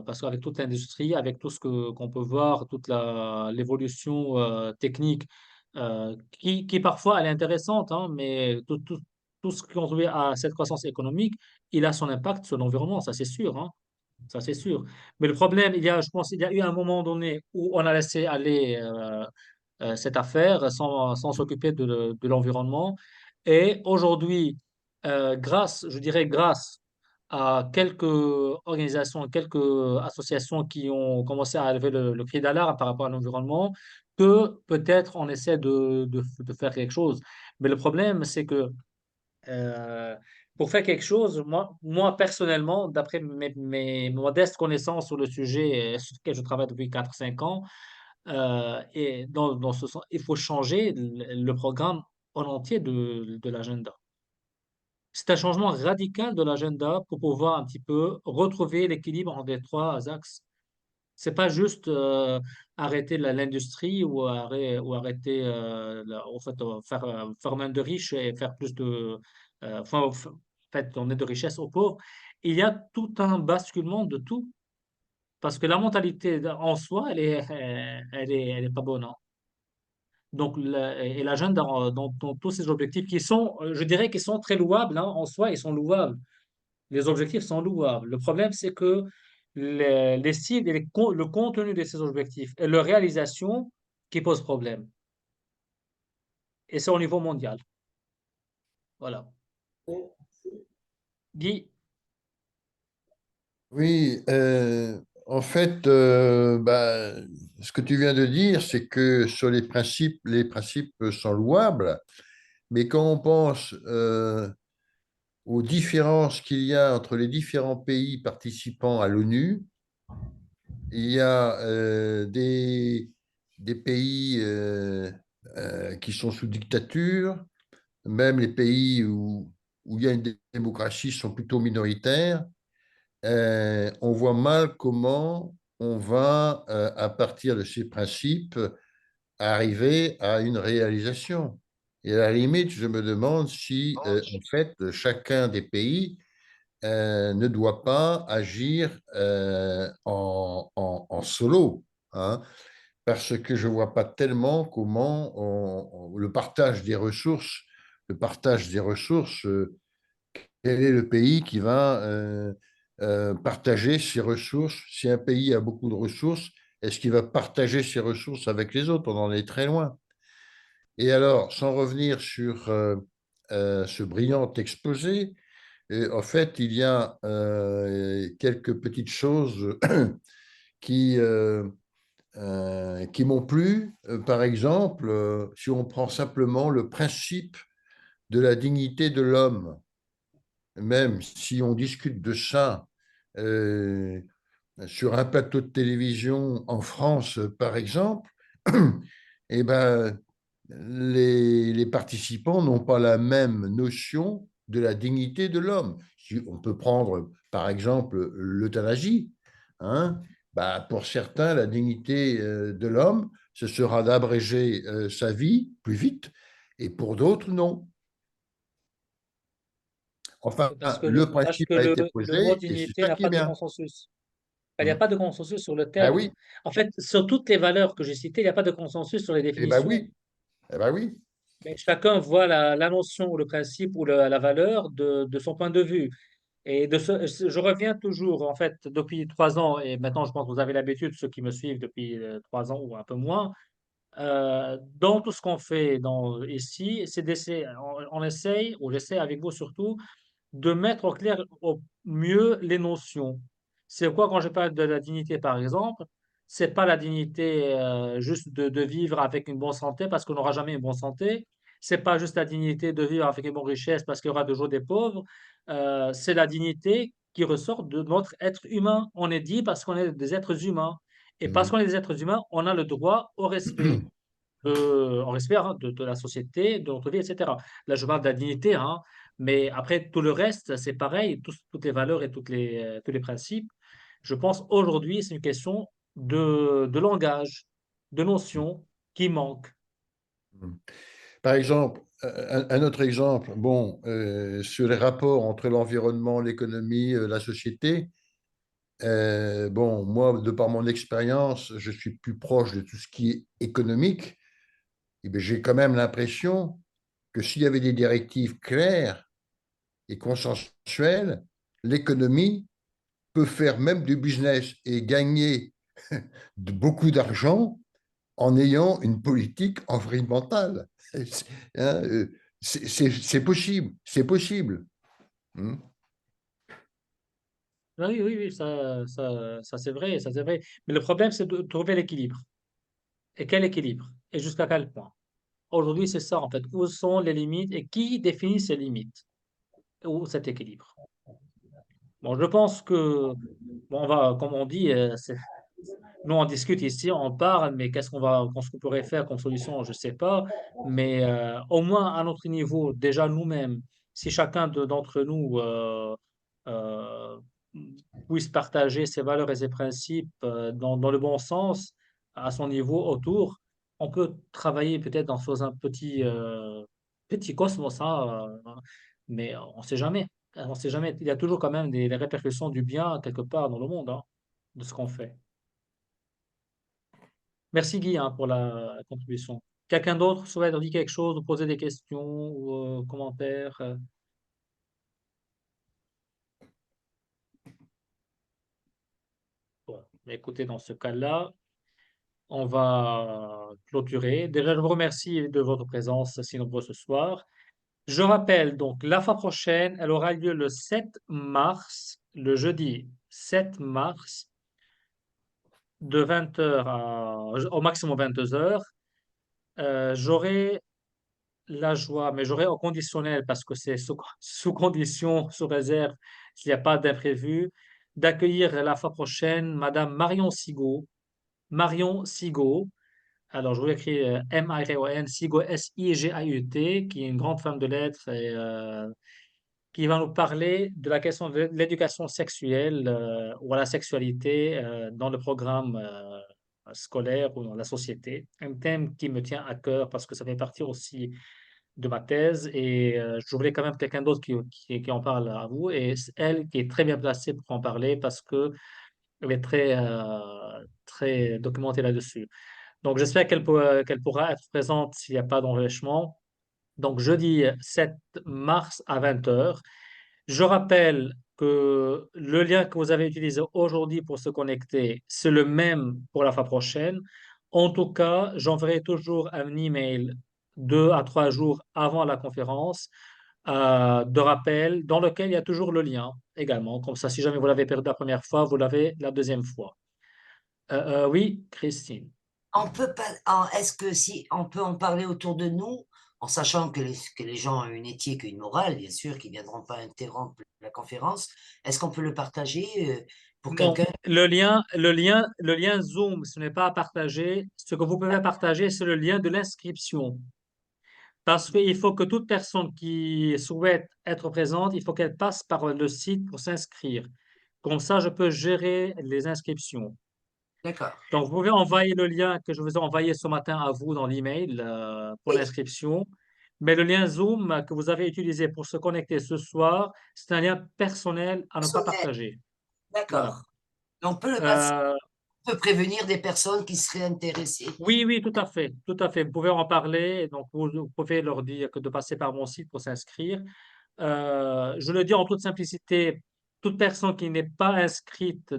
Parce qu'avec toute l'industrie, avec tout ce qu'on peut voir, toute l'évolution technique, qui parfois elle est intéressante, hein, mais tout ce qui contribue à cette croissance économique, il a son impact sur l'environnement, ça c'est sûr, hein, ça c'est sûr. Mais le problème, je pense, il y a eu un moment donné où on a laissé aller cette affaire sans s'occuper de l'environnement. Et aujourd'hui, je dirais grâce à quelques organisations, quelques associations qui ont commencé à élever le cri d'alarme par rapport à l'environnement, que peut-être on essaie de faire quelque chose. Mais le problème, c'est que euh, pour faire quelque chose, moi personnellement, d'après mes modestes connaissances sur le sujet sur lequel je travaille depuis 4 5 ans, et dans ce sens, il faut changer le programme en entier de l'agenda. C'est un changement radical de l'agenda pour pouvoir un petit peu retrouver l'équilibre entre les trois axes. C'est pas juste arrêter l'industrie ou arrêter en fait, faire moins de riches et faire plus de en fait, donner de richesse aux pauvres. Il y a tout un basculement de tout parce que la mentalité en soi, elle est pas bonne, hein. Donc, et l'agenda dans tous ces objectifs qui sont, je dirais, qui sont très louables, hein, en soi, ils sont louables. Les objectifs sont louables. Le problème, c'est que les cibles et le contenu de ces objectifs et leur réalisation qui pose problème. Et c'est au niveau mondial. Voilà. Guy, Oui, en fait, ce que tu viens de dire, c'est que sur les principes sont louables, mais quand on pense aux différences qu'il y a entre les différents pays participants à l'ONU, il y a des pays qui sont sous dictature, même les pays où il y a une démocratie sont plutôt minoritaires. On voit mal comment on va, à partir de ces principes, arriver à une réalisation. Et à la limite, je me demande si, en fait, chacun des pays ne doit pas agir en solo, hein, parce que je ne vois pas tellement comment le partage des ressources, quel est le pays qui va partager ses ressources? Si un pays a beaucoup de ressources, est-ce qu'il va partager ses ressources avec les autres? On en est très loin. Et alors, sans revenir sur ce brillant exposé, en fait, il y a quelques petites choses qui m'ont plu. Par exemple, si on prend simplement le principe de la dignité de l'homme, même si on discute de ça euh, sur un plateau de télévision en France, par exemple, eh ben, les participants n'ont pas la même notion de la dignité de l'homme. On peut prendre, par exemple, l'euthanasie. Hein, bah, pour certains, la dignité de l'homme, ce sera d'abréger sa vie plus vite, et pour d'autres, non. Enfin, parce que le parce principe que a été le mot posé et c'est dignité ça n'a qui est pas de bien. consensus. Il n'y a pas de consensus sur le Ben terme. oui, En fait, sur toutes les valeurs que j'ai citées, il n'y a pas de consensus sur les eh ben définitions. oui, eh ben oui. Mais chacun voit la notion ou le principe ou la valeur de son point de vue. Et je reviens toujours, en fait, depuis 3 ans, et maintenant je pense que vous avez l'habitude, ceux qui me suivent depuis 3 ans ou un peu moins, dans tout ce qu'on fait ici, c'est d'essayer, on essaye, ou j'essaie avec vous surtout, de mettre au clair au mieux les notions. C'est quoi quand je parle de la dignité, par exemple? C'est pas la dignité juste de vivre avec une bonne santé parce qu'on n'aura jamais une bonne santé. C'est pas juste la dignité de vivre avec une bonne richesse parce qu'il y aura toujours des pauvres. C'est la dignité qui ressort de notre être humain. On est dit parce qu'on est des êtres humains. Et parce Mhm. qu'on est des êtres humains, on a le droit au respect en respect hein, de la société, de notre vie, etc. Là, je parle de la dignité, hein, mais après, tout le reste, c'est pareil, toutes les valeurs et tous les principes. Je pense aujourd'hui, c'est une question de langage, de notions qui manquent. Par exemple, un autre exemple, bon, sur les rapports entre l'environnement, l'économie, la société, bon, moi, de par mon expérience, je suis plus proche de tout ce qui est économique. Eh bien, j'ai quand même l'impression que s'il y avait des directives claires et consensuelles, l'économie peut faire même du business et gagner beaucoup d'argent en ayant une politique environnementale. Hein, c'est possible, c'est possible. Hmm. Oui, oui, oui, ça c'est vrai, ça c'est vrai. Mais le problème, c'est de trouver l'équilibre. Et quel équilibre? Et jusqu'à quel point? Aujourd'hui, c'est ça, en fait. Où sont les limites et qui définit ces limites? Où cet équilibre? Bon, je pense que, bon, comme on dit, nous on discute ici, on parle, mais qu'est-ce qu'on pourrait faire comme solution, je ne sais pas. Mais au moins à notre niveau, déjà nous-mêmes, si chacun d'entre nous euh, puisse partager ses valeurs et ses principes dans le bon sens, à son niveau autour, on peut travailler peut-être dans un petit cosmos, hein, mais on ne sait jamais. On ne sait jamais. Il y a toujours quand même des répercussions du bien quelque part dans le monde, hein, de ce qu'on fait. Merci Guy hein, pour la contribution. Quelqu'un d'autre souhaite dire quelque chose, ou poser des questions ou commentaires? Bon, écoutez, dans ce cas-là, on va clôturer. Déjà, je vous remercie de votre présence si nombreux ce soir. Je rappelle donc, la fois prochaine, elle aura lieu le 7 mars, le jeudi 7 mars, de 20 heures au maximum 22 heures. J'aurai la joie, mais j'aurai au conditionnel parce que c'est sous condition, sous réserve, s'il n'y a pas d'imprévu, d'accueillir la fois prochaine Madame Marion Sigaud. Marion Sigaud, alors je vous l'écris M-I-R-O-N, Sigaud, S-I-G-A-U-T, qui est une grande femme de lettres et qui va nous parler de la question de l'éducation sexuelle ou à la sexualité dans le programme scolaire ou dans la société. Un thème qui me tient à cœur parce que ça fait partie aussi de ma thèse et je voulais quand même quelqu'un d'autre qui en parle à vous et c'est elle qui est très bien placée pour en parler parce que elle est très documentée là-dessus. Donc j'espère qu'elle pourra être présente s'il n'y a pas d'enrêchement. Donc jeudi 7 mars à 20 heures. Je rappelle que le lien que vous avez utilisé aujourd'hui pour se connecter, c'est le même pour la fois prochaine. En tout cas, j'enverrai toujours un email 2 à 3 jours avant la conférence de rappel dans lequel il y a toujours le lien également. Comme ça, si jamais vous l'avez perdu la première fois, vous l'avez la deuxième fois. Oui, Christine. On peut pas, est-ce que si on peut en parler autour de nous, en sachant que les gens ont une éthique et une morale, bien sûr, qui ne viendront pas interrompre la conférence, est-ce qu'on peut le partager pour Non, quelqu'un? le lien Zoom, ce n'est pas à partager. Ce que vous pouvez partager, c'est le lien de l'inscription. Parce qu'il faut que toute personne qui souhaite être présente, il faut qu'elle passe par le site pour s'inscrire. Comme ça, je peux gérer les inscriptions. D'accord. Donc, vous pouvez envoyer le lien que je vous ai envoyé ce matin à vous dans l'email pour Oui, l'inscription. Mais le lien Zoom que vous avez utilisé pour se connecter ce soir, c'est un lien personnel à ne pas personnel. partager. Voilà. D'accord. On peut le passer, Euh, on peut prévenir des personnes qui seraient intéressées. oui, oui, tout à fait, tout à fait. Vous pouvez en parler. Donc, vous pouvez leur dire que de passer par mon site pour s'inscrire. Je le dis en toute simplicité, toute personne qui n'est pas inscrite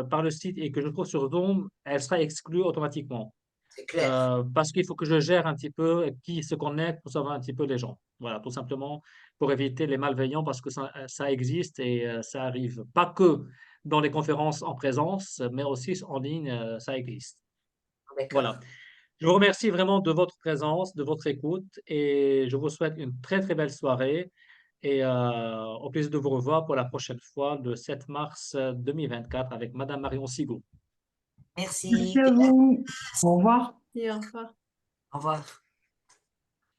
par le site et que je trouve sur Zoom, elle sera exclue automatiquement. C'est clair. Parce qu'il faut que je gère un petit peu qui se connecte pour savoir un petit peu les gens. Voilà, tout simplement pour éviter les malveillants parce que ça existe et ça arrive pas que dans les conférences en présence, mais aussi en ligne, ça existe. D'accord. Voilà. Je vous remercie vraiment de votre présence, de votre écoute et je vous souhaite une très très belle soirée et au plaisir de vous revoir pour la prochaine fois le 7 mars 2024 avec Madame Marion Sigaud. Merci. Merci à vous. Au revoir. Et au revoir. Au revoir.